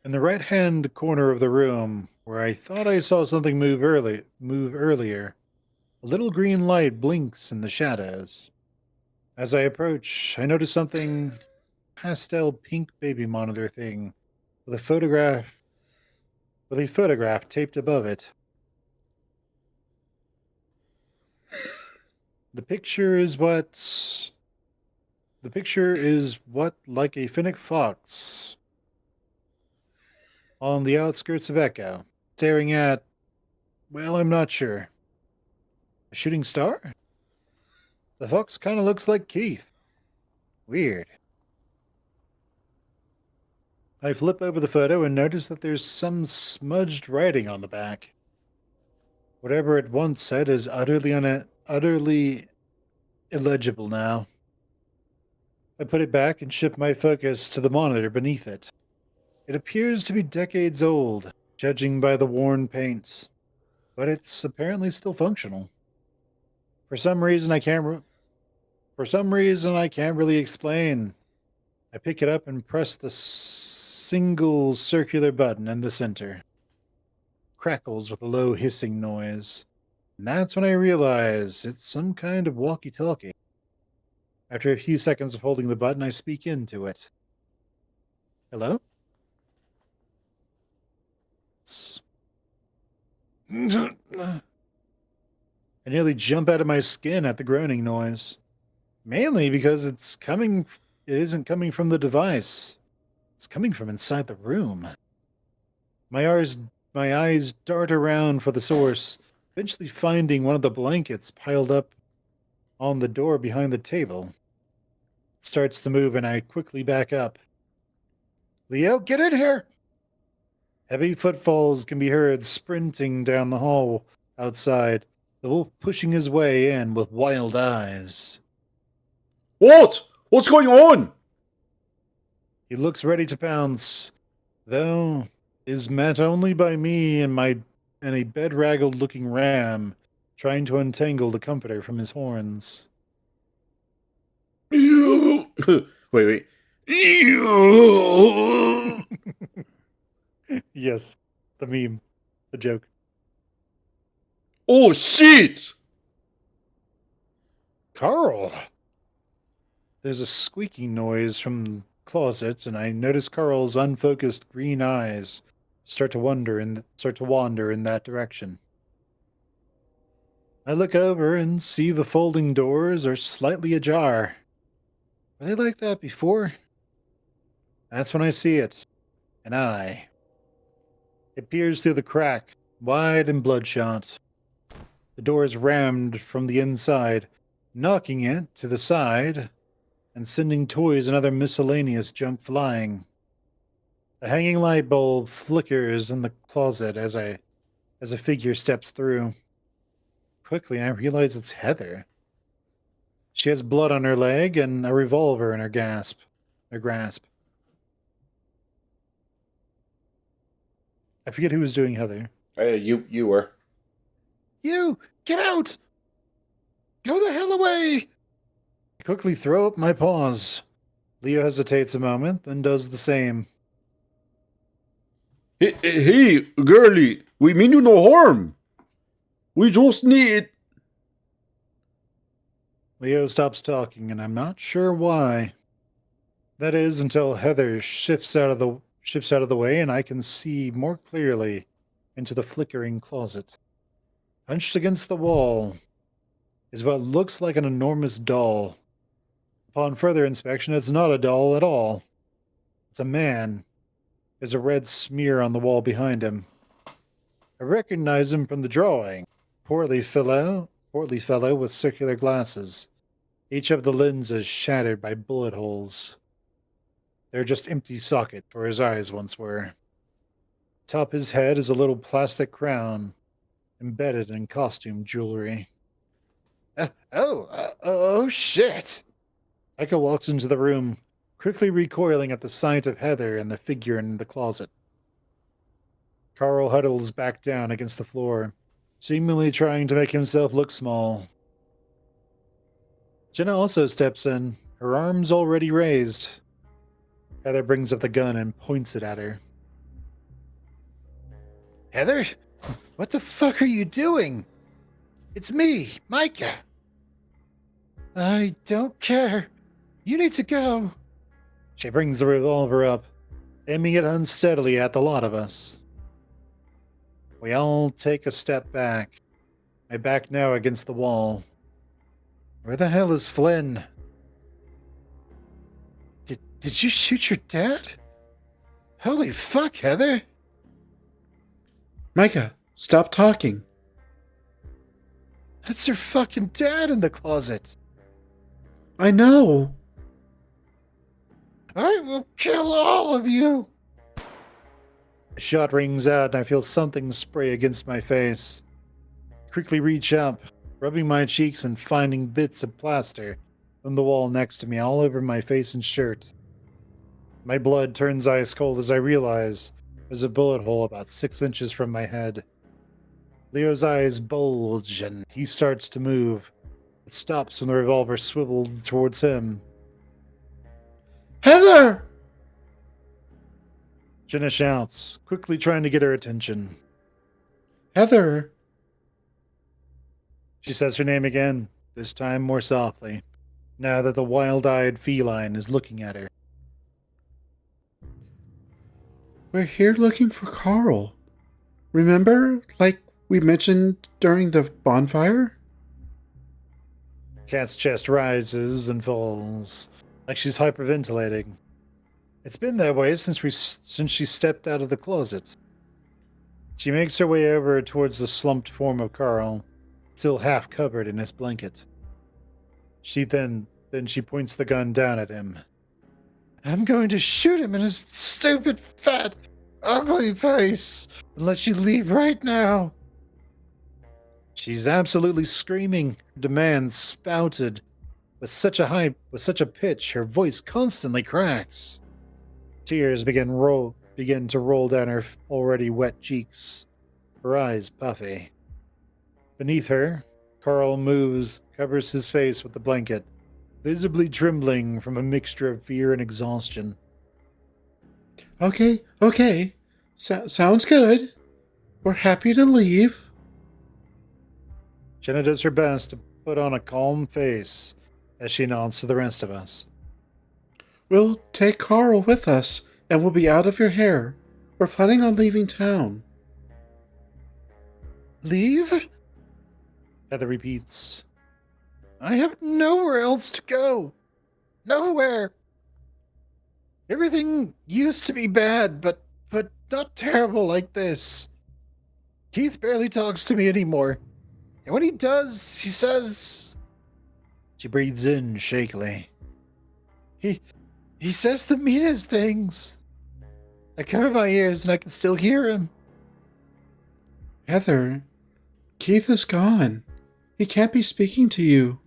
In the right-hand corner of the room, where I thought I saw something move earlier, a little green light blinks in the shadows. As I approach, I notice something pastel pink baby monitor thing with a photograph taped above it. The picture is what like a fennec fox on the outskirts of Echo, staring at, well, I'm not sure. A shooting star? The fox kind of looks like Keith. Weird. I flip over the photo and notice that there's some smudged writing on the back. Whatever it once said is utterly illegible now. I put it back and shift my focus to the monitor beneath it. It appears to be decades old, judging by the worn paint, but it's apparently still functional. For some reason I can't really explain. I pick it up and press the single circular button in the center. Crackles with a low hissing noise. And that's when I realize it's some kind of walkie-talkie. After a few seconds of holding the button, I speak into it. Hello? I nearly jump out of my skin at the groaning noise. Mainly because it isn't coming from the device. It's coming from inside the room. My eyes dart around for the source, eventually finding one of the blankets piled up on the door behind the table. It starts to move and I quickly back up. Leo, get in here! Heavy footfalls can be heard sprinting down the hall outside, the wolf pushing his way in with wild eyes. What? What's going on? He looks ready to pounce, though is met only by me and a bedraggled looking ram trying to untangle the comforter from his horns. Wait. Yes, the meme, the joke. Oh shit! Carl! There's a squeaking noise from the closet, and I notice Carl's unfocused green eyes start to wander in that direction. I look over and see the folding doors are slightly ajar. Were they like that before? That's when I see it. An eye. It peers through the crack, wide and bloodshot. The door is rammed from the inside, knocking it to the side and sending toys and other miscellaneous junk flying. The hanging light bulb flickers in the closet as a figure steps through. Quickly, I realize it's Heather. She has blood on her leg and a revolver in her grasp. I forget who was doing Heather. You were. You! Get out! Go the hell away! I quickly throw up my paws. Leo hesitates a moment, then does the same. Hey, girlie, we mean you no harm. We just need... Leo stops talking, and I'm not sure why. That is until Heather shifts out of the way, and I can see more clearly into the flickering closet. Hunched against the wall is what looks like an enormous doll. Upon further inspection, it's not a doll at all. It's a man. There's a red smear on the wall behind him. I recognize him from the drawing. Portly fellow with circular glasses. Each of the lenses shattered by bullet holes. They're just empty socket where his eyes once were. Atop his head is a little plastic crown, embedded in costume jewelry. Oh shit! Micah walks into the room, quickly recoiling at the sight of Heather and the figure in the closet. Carl huddles back down against the floor, seemingly trying to make himself look small. Jenna also steps in, her arms already raised. Heather brings up the gun and points it at her. Heather? What the fuck are you doing? It's me, Micah. I don't care. You need to go. She brings the revolver up, aiming it unsteadily at the lot of us. We all take a step back, my back now against the wall. Where the hell is Flynn? Did you shoot your dad? Holy fuck, Heather. Micah, stop talking. That's your fucking dad in the closet. I know. I will kill all of you. A shot rings out and I feel something spray against my face. Quickly reach up, rubbing my cheeks and finding bits of plaster from the wall next to me all over my face and shirt. My blood turns ice cold as I realize there's a bullet hole about 6 inches from my head. Leo's eyes bulge and he starts to move. It stops when the revolver swiveled towards him. Heather! Jenna shouts, quickly trying to get her attention. Heather! She says her name again, this time more softly, now that the wild-eyed feline is looking at her. We're here looking for Carl. Remember, like we mentioned during the bonfire? Kat's chest rises and falls, like she's hyperventilating. It's been that way since she stepped out of the closet. She makes her way over towards the slumped form of Carl, still half covered in his blanket. Then she points the gun down at him. I'm going to shoot him in his stupid, fat, ugly face, unless you leave right now. She's absolutely screaming, demands spouted with such a pitch, her voice constantly cracks. Tears begin to roll down her already wet cheeks, her eyes puffy. Beneath her, Carl moves, covers his face with the blanket, visibly trembling from a mixture of fear and exhaustion. Okay. Sounds good. We're happy to leave. Jenna does her best to put on a calm face as she nods to the rest of us. We'll take Carl with us, and we'll be out of your hair. We're planning on leaving town. Leave? Heather repeats. I have nowhere else to go. Nowhere. Everything used to be bad, but not terrible like this. Keith barely talks to me anymore. And when he does, he says... She breathes in shakily. He says the meanest things. I cover my ears and I can still hear him. Heather, Keith is gone. He can't be speaking to you.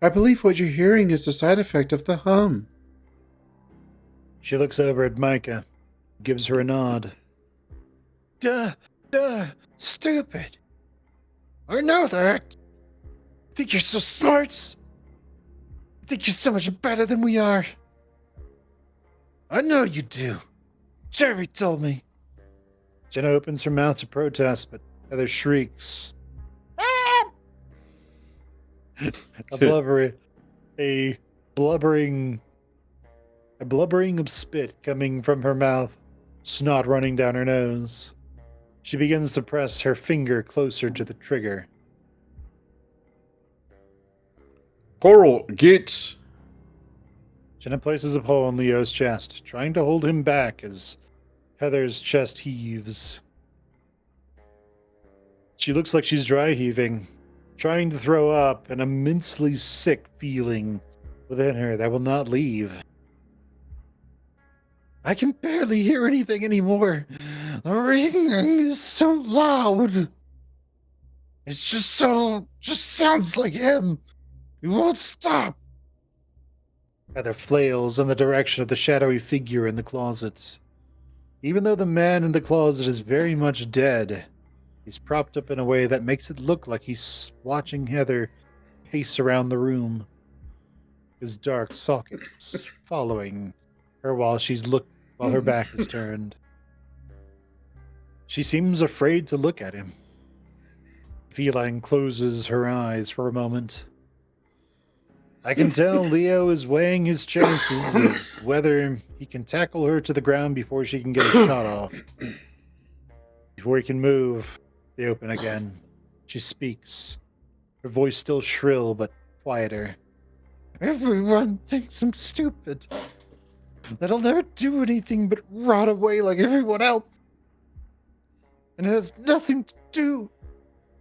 I believe what you're hearing is a side effect of the hum. She looks over at Micah, gives her a nod. Duh, stupid. I know that. Think you're so smart. Think you're so much better than we are. I know you do. Jerry told me. Jenna opens her mouth to protest, but Heather shrieks. A blubbering of spit coming from her mouth, snot running down her nose. She begins to press her finger closer to the trigger. Carl, get... Jenna places a paw on Leo's chest, trying to hold him back as Heather's chest heaves. She looks like she's dry heaving, trying to throw up, an immensely sick feeling within her that will not leave. I can barely hear anything anymore. The ringing is so loud. It's just sounds like him. He won't stop. Heather flails in the direction of the shadowy figure in the closet. Even though the man in the closet is very much dead, he's propped up in a way that makes it look like he's watching Heather pace around the room, his dark sockets following her while her back is turned. She seems afraid to look at him. Feline closes her eyes for a moment. I can tell Leo is weighing his chances of whether he can tackle her to the ground before she can get a shot off. Before he can move, they open again. She speaks, her voice still shrill but quieter. Everyone thinks I'm stupid. That I'll never do anything but rot away like everyone else. And it has nothing to do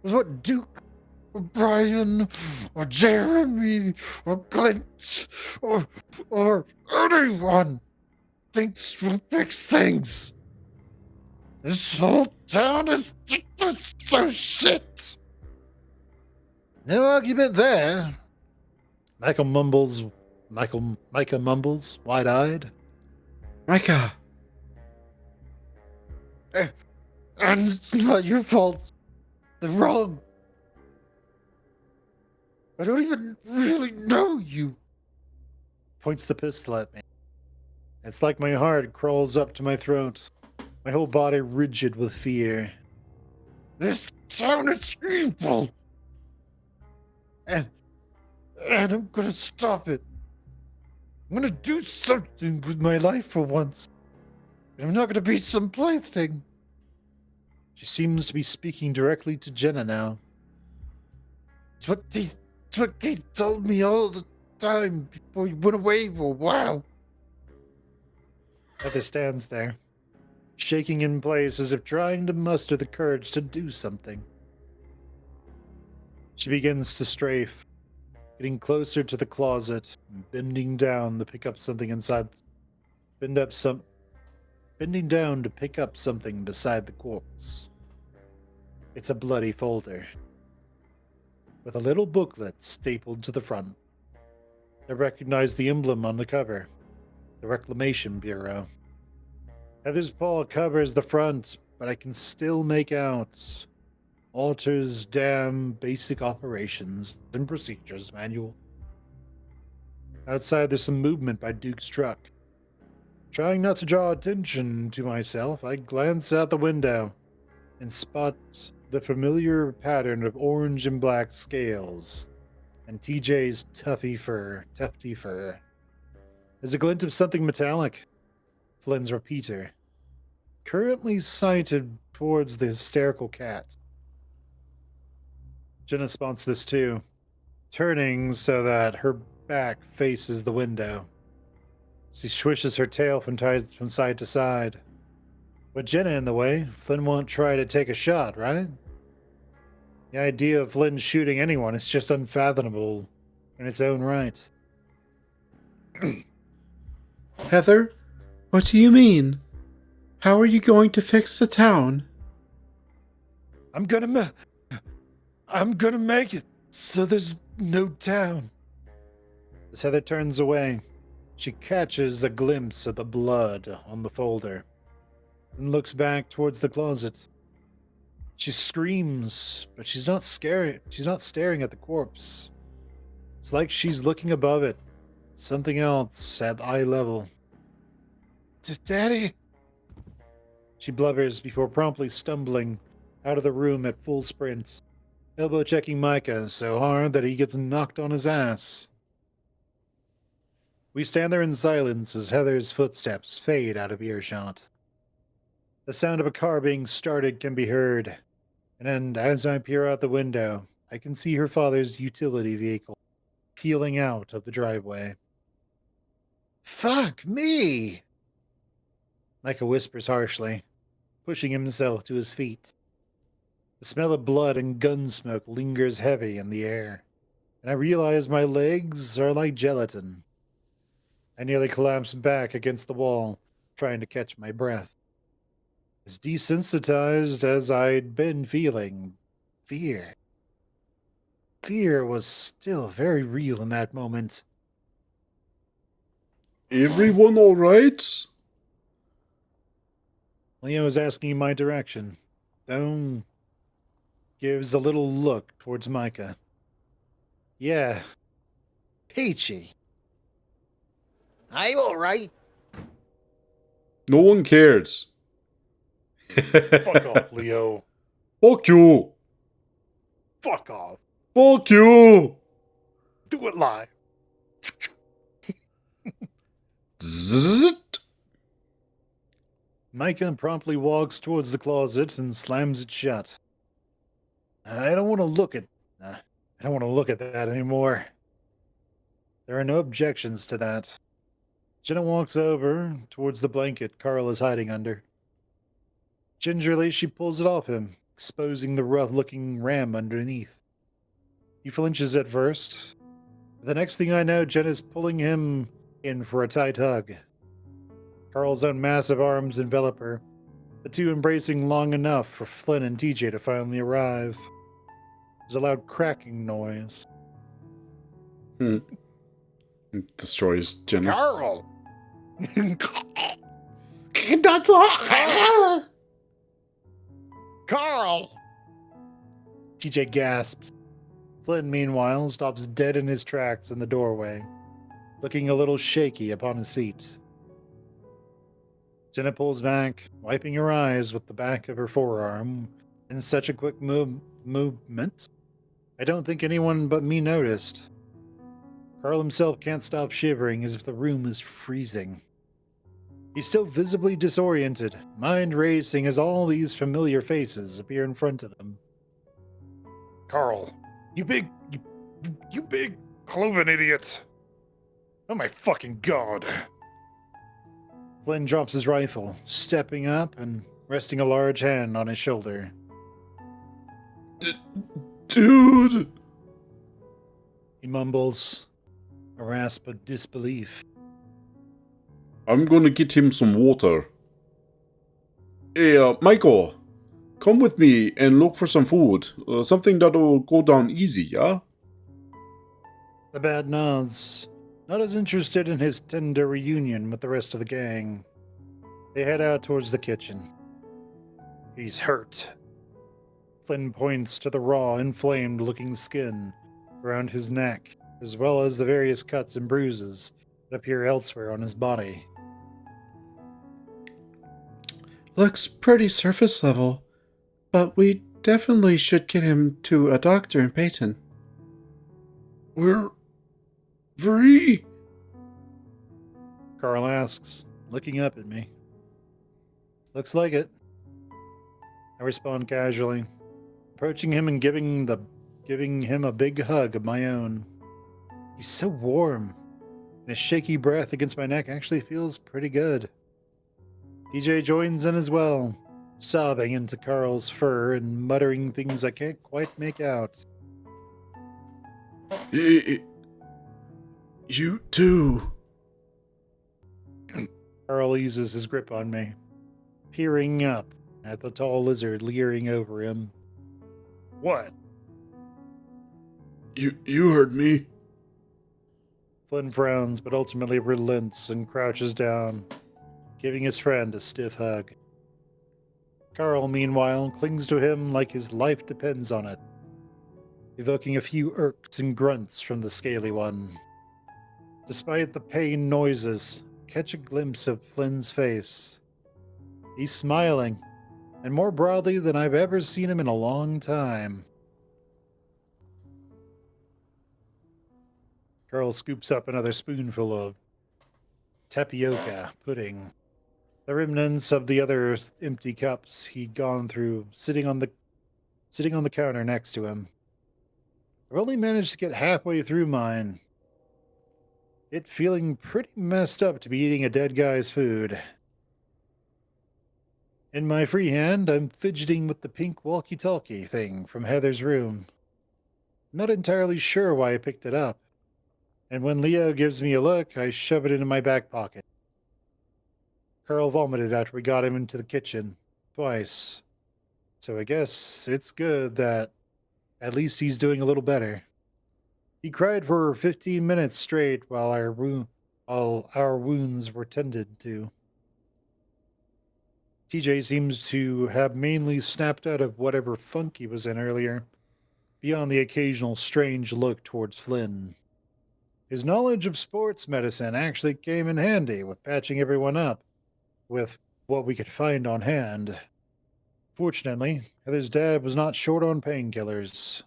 with what Duke or Brian or Jeremy or Clint or anyone thinks will fix things. This whole town is so shit. No argument there. Micah mumbles, wide-eyed. Micah! And it's not your fault. They're wrong. I don't even really know you. Points the pistol at me. It's like my heart crawls up to my throat, my whole body rigid with fear. This town is evil. And I'm gonna stop it. I'm gonna do something with my life for once. And I'm not gonna be some plaything. She seems to be speaking directly to Jenna now. It's what Kate told me all the time before you went away for a while. Heather stands there, shaking in place as if trying to muster the courage to do something. She begins to strafe, getting closer to the closet and bending down to pick up something inside. Bending down to pick up something beside the corpse. It's a bloody folder with a little booklet stapled to the front. I recognize the emblem on the cover, the Reclamation Bureau. Heather's paw covers the front, but I can still make out Alters Dam Basic Operations and Procedures Manual. Outside, there's some movement by Duke's truck. Trying not to draw attention to myself, I glance out the window and spot the familiar pattern of orange and black scales and TJ's tufty fur. There's a glint of something metallic. Flynn's repeater, currently sighted towards the hysterical cat. Jenna spots this too, turning so that her back faces the window. She swishes her tail from side to side. With Jenna in the way, Flynn won't try to take a shot, right? The idea of Flynn shooting anyone is just unfathomable in its own right. Heather, what do you mean? How are you going to fix the town? I'm gonna make it so there's no town. As Heather turns away, she catches a glimpse of the blood on the folder and looks back towards the closet. She screams, but she's not scared. She's not staring at the corpse. It's like she's looking above it, something else at eye level. Daddy! She blubbers before promptly stumbling out of the room at full sprint, elbow checking Micah so hard that he gets knocked on his ass. We stand there in silence as Heather's footsteps fade out of earshot. The sound of a car being started can be heard, and as I peer out the window, I can see her father's utility vehicle peeling out of the driveway. Fuck me! Micah whispers harshly, pushing himself to his feet. The smell of blood and gun smoke lingers heavy in the air, and I realize my legs are like gelatin. I nearly collapse back against the wall, trying to catch my breath. As desensitized as I'd been feeling, fear was still very real in that moment. everyone alright? Leo is asking my direction. Stone gives a little look towards Micah. Yeah. Peachy. I'm alright. No one cares. Fuck off, Leo. Fuck you! Fuck off. Fuck you! Do it live. Zzzt. Micah promptly walks towards the closet and slams it shut. I don't want to look at... I don't want to look at that anymore. There are no objections to that. Jenna walks over towards the blanket Carl is hiding under. Gingerly, she pulls it off him, exposing the rough-looking ram underneath. He flinches at first. The next thing I know, Jenna's pulling him in for a tight hug. Carl's own massive arms envelop her, the two embracing long enough for Flynn and TJ to finally arrive. There's a loud cracking noise. Destroys Jenna. Carl! That's all. Carl! TJ gasps. Flynn, meanwhile, stops dead in his tracks in the doorway, looking a little shaky upon his feet. Jenna pulls back, wiping her eyes with the back of her forearm in such a quick movement. I don't think anyone but me noticed. Carl himself can't stop shivering as if the room is freezing. He's so visibly disoriented, mind racing as all these familiar faces appear in front of him. Carl, you big cloven idiot. Oh my fucking god. Flynn drops his rifle, stepping up and resting a large hand on his shoulder. Dude! He mumbles, a rasp of disbelief. I'm gonna get him some water. Hey, Michael, come with me and look for some food. Something that'll go down easy, yeah? The Bat nods, not as interested in his tender reunion with the rest of the gang. They head out towards the kitchen. He's hurt. Flynn points to the raw, inflamed-looking skin around his neck, as well as the various cuts and bruises that appear elsewhere on his body. Looks pretty surface level, but we definitely should get him to a doctor in Peyton. We're free. Carl asks, looking up at me. Looks like it. I respond casually, approaching him and giving him a big hug of my own. He's so warm, and his shaky breath against my neck actually feels pretty good. DJ joins in as well, sobbing into Carl's fur and muttering things I can't quite make out. Hey, you too. Carl eases his grip on me, peering up at the tall lizard leering over him. What? You heard me. Flynn frowns, but ultimately relents and crouches down, giving his friend a stiff hug. Carl, meanwhile, clings to him like his life depends on it, evoking a few irks and grunts from the scaly one. Despite the pain noises, catch a glimpse of Flynn's face. He's smiling, and more broadly than I've ever seen him in a long time. Carl scoops up another spoonful of tapioca pudding, the remnants of the other empty cups he'd gone through, sitting on the counter next to him. I've only managed to get halfway through mine, it feeling pretty messed up to be eating a dead guy's food. In my free hand, I'm fidgeting with the pink walkie-talkie thing from Heather's room. Not entirely sure why I picked it up, and when Leo gives me a look, I shove it into my back pocket. Carl vomited after we got him into the kitchen, twice, so I guess it's good that at least he's doing a little better. He cried for 15 minutes straight while our All our wounds were tended to. TJ seems to have mainly snapped out of whatever funk he was in earlier, beyond the occasional strange look towards Flynn. His knowledge of sports medicine actually came in handy with patching everyone up with what we could find on hand. Fortunately, Heather's dad was not short on painkillers.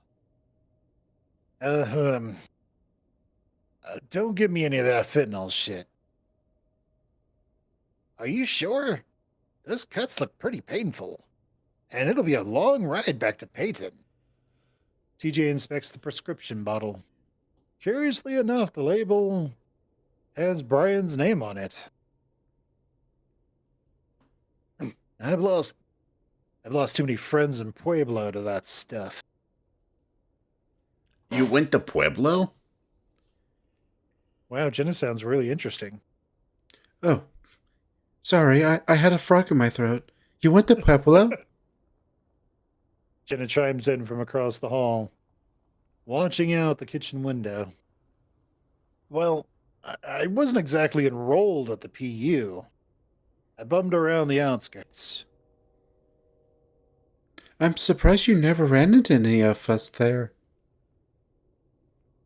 Uh, um, don't give me any of that fentanyl shit. Are you sure? Those cuts look pretty painful. And it'll be a long ride back to Peyton. TJ inspects the prescription bottle. Curiously enough, the label has Brian's name on it. I've lost too many friends in Pueblo to that stuff. You went to Pueblo? Wow, Jenna sounds really interesting. Oh, sorry, I had a frog in my throat. You went to Pueblo? Jenna chimes in from across the hall, watching out the kitchen window. Well, I wasn't exactly enrolled at the PU. I bummed around the outskirts. I'm surprised you never ran into any of us there.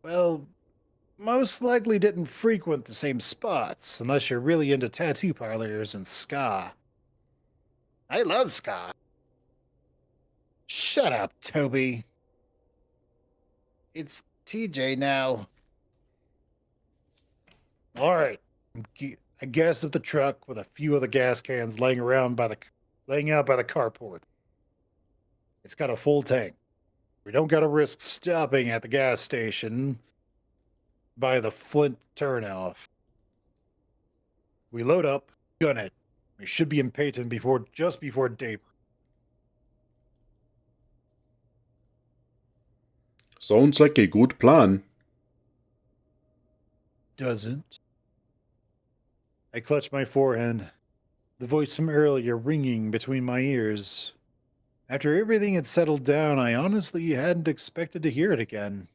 Well, most likely didn't frequent the same spots unless you're really into tattoo parlors and ska. I love ska. Shut up, Toby. It's TJ now. All right. I gassed up the truck with a few of the gas cans laying out by the carport. It's got a full tank. We don't gotta risk stopping at the gas station by the Flint turnoff. We load up, gun it. We should be in Peyton just before daybreak. Sounds like a good plan. Doesn't. I clutch my forehead, the voice from earlier ringing between my ears. After everything had settled down, I honestly hadn't expected to hear it again.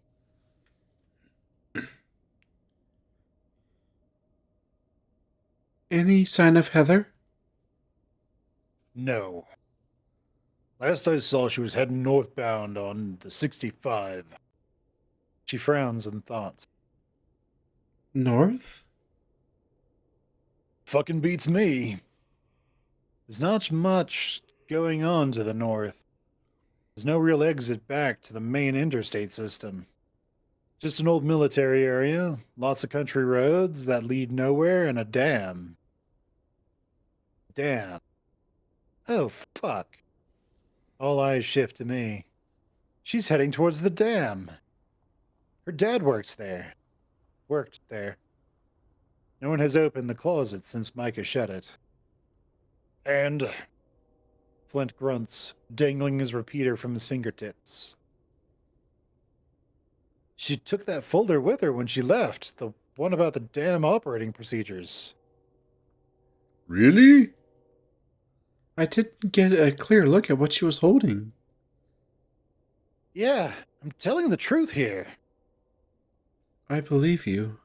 Any sign of Heather? No. Last I saw, she was heading northbound on the 65. She frowns in thought. North? Fucking beats me. There's not much going on to the north. There's no real exit back to the main interstate system. Just an old military area, lots of country roads that lead nowhere, and a dam. Dam. Oh, fuck. All eyes shift to me. She's heading towards the dam. Her dad worked there. No one has opened the closet since Micah shut it. And Flint grunts, dangling his repeater from his fingertips. She took that folder with her when she left, the one about the damn operating procedures. Really? I didn't get a clear look at what she was holding. Yeah, I'm telling the truth here. I believe you.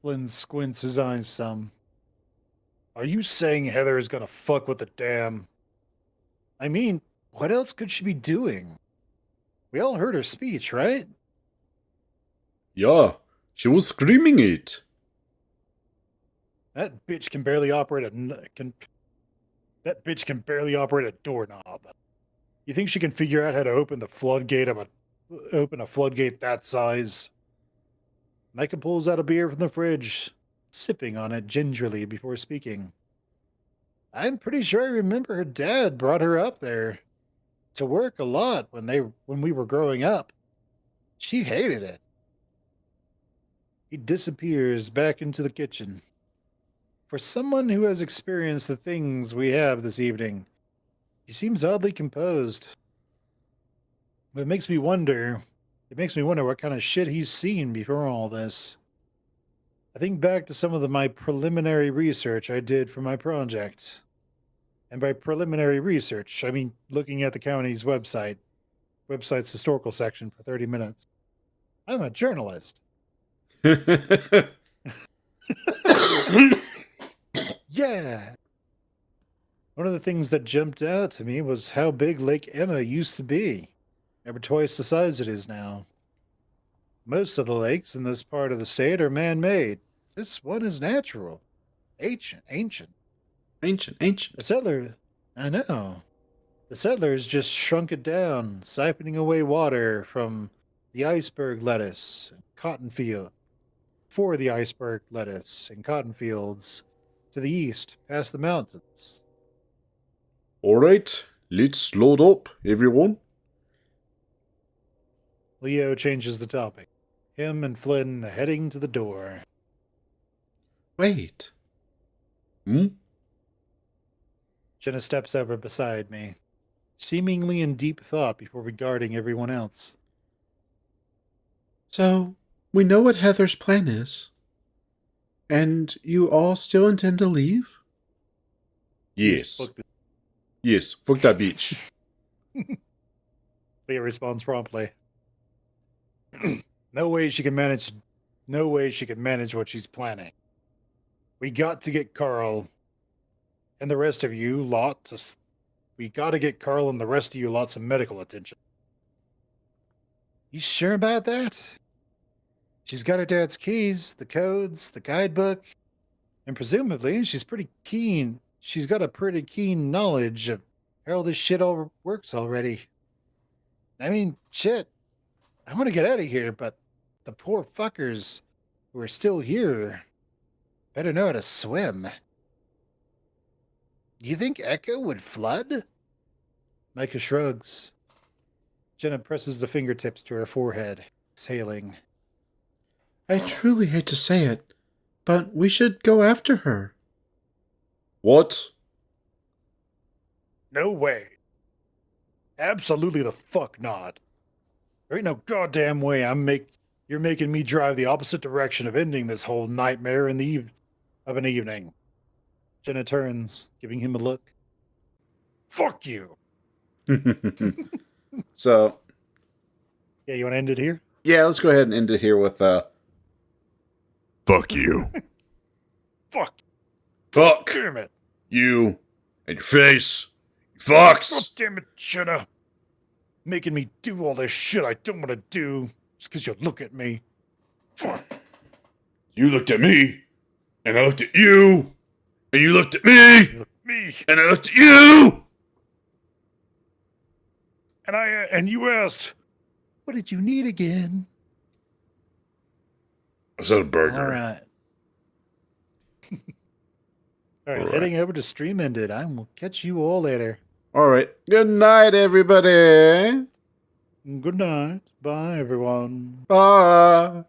Flynn squints his eyes some. Are you saying Heather is gonna fuck with the dam? I mean, what else could she be doing? We all heard her speech, right? Yeah, she was screaming it. That bitch can barely operate a doorknob. You think she can figure out how to open a floodgate that size? Micah pulls out a beer from the fridge, sipping on it gingerly before speaking. I'm pretty sure I remember her dad brought her up there to work a lot when we were growing up. She hated it. He disappears back into the kitchen. For someone who has experienced the things we have this evening, he seems oddly composed. But it makes me wonder what kind of shit he's seen before all this. I think back to some of my preliminary research I did for my project. And by preliminary research, I mean looking at the county's website's historical section for 30 minutes. I'm a journalist. Yeah. One of the things that jumped out to me was how big Lake Emma used to be. Over twice the size it is now. Most of the lakes in this part of the state are man-made. This one is natural. Ancient. Ancient. The settler, I know. The settlers just shrunk it down, siphoning away water from the iceberg lettuce and cotton field for the iceberg lettuce and cotton fields to the east, past the mountains. Alright, let's load up, everyone. Leo changes the topic. Him and Flynn heading to the door. Wait. Hmm? Jenna steps over beside me, seemingly in deep thought before regarding everyone else. So, we know what Heather's plan is. And you all still intend to leave? Yes. Fuck this. Yes, fuck that bitch. Leo responds promptly. No way she can manage what she's planning. We got to get Carl and the rest of you we got to get Carl and the rest of you lots of medical attention. You sure about that? She's got her dad's keys, the codes, the guidebook, and presumably she's pretty keen. She's got a pretty keen knowledge of how this shit all works already. I mean, shit. I want to get out of here, but the poor fuckers who are still here better know how to swim. Do you think Echo would flood? Micah shrugs. Jenna presses the fingertips to her forehead, exhaling. I truly hate to say it, but we should go after her. What? No way. Absolutely the fuck not. There ain't no goddamn way you're making me drive the opposite direction of ending this whole nightmare of an evening. Jenna turns, giving him a look. Fuck you. So, Yeah, you want to end it here? yeah, let's go ahead and end it here with, fuck you. Fuck. Fuck Damn it. you and your face. You fucks. God damn it, Jenna. Making me do all this shit I don't want to do just because you look at me. Fuck. You looked at me, and I looked at you, and you looked at me, You look at me. and I looked at you. And you asked, what did you need again? I said a burger. All right. All right, All heading over to stream ended. I will catch you all later. All right. Good night, everybody. Good night. Bye, everyone. Bye.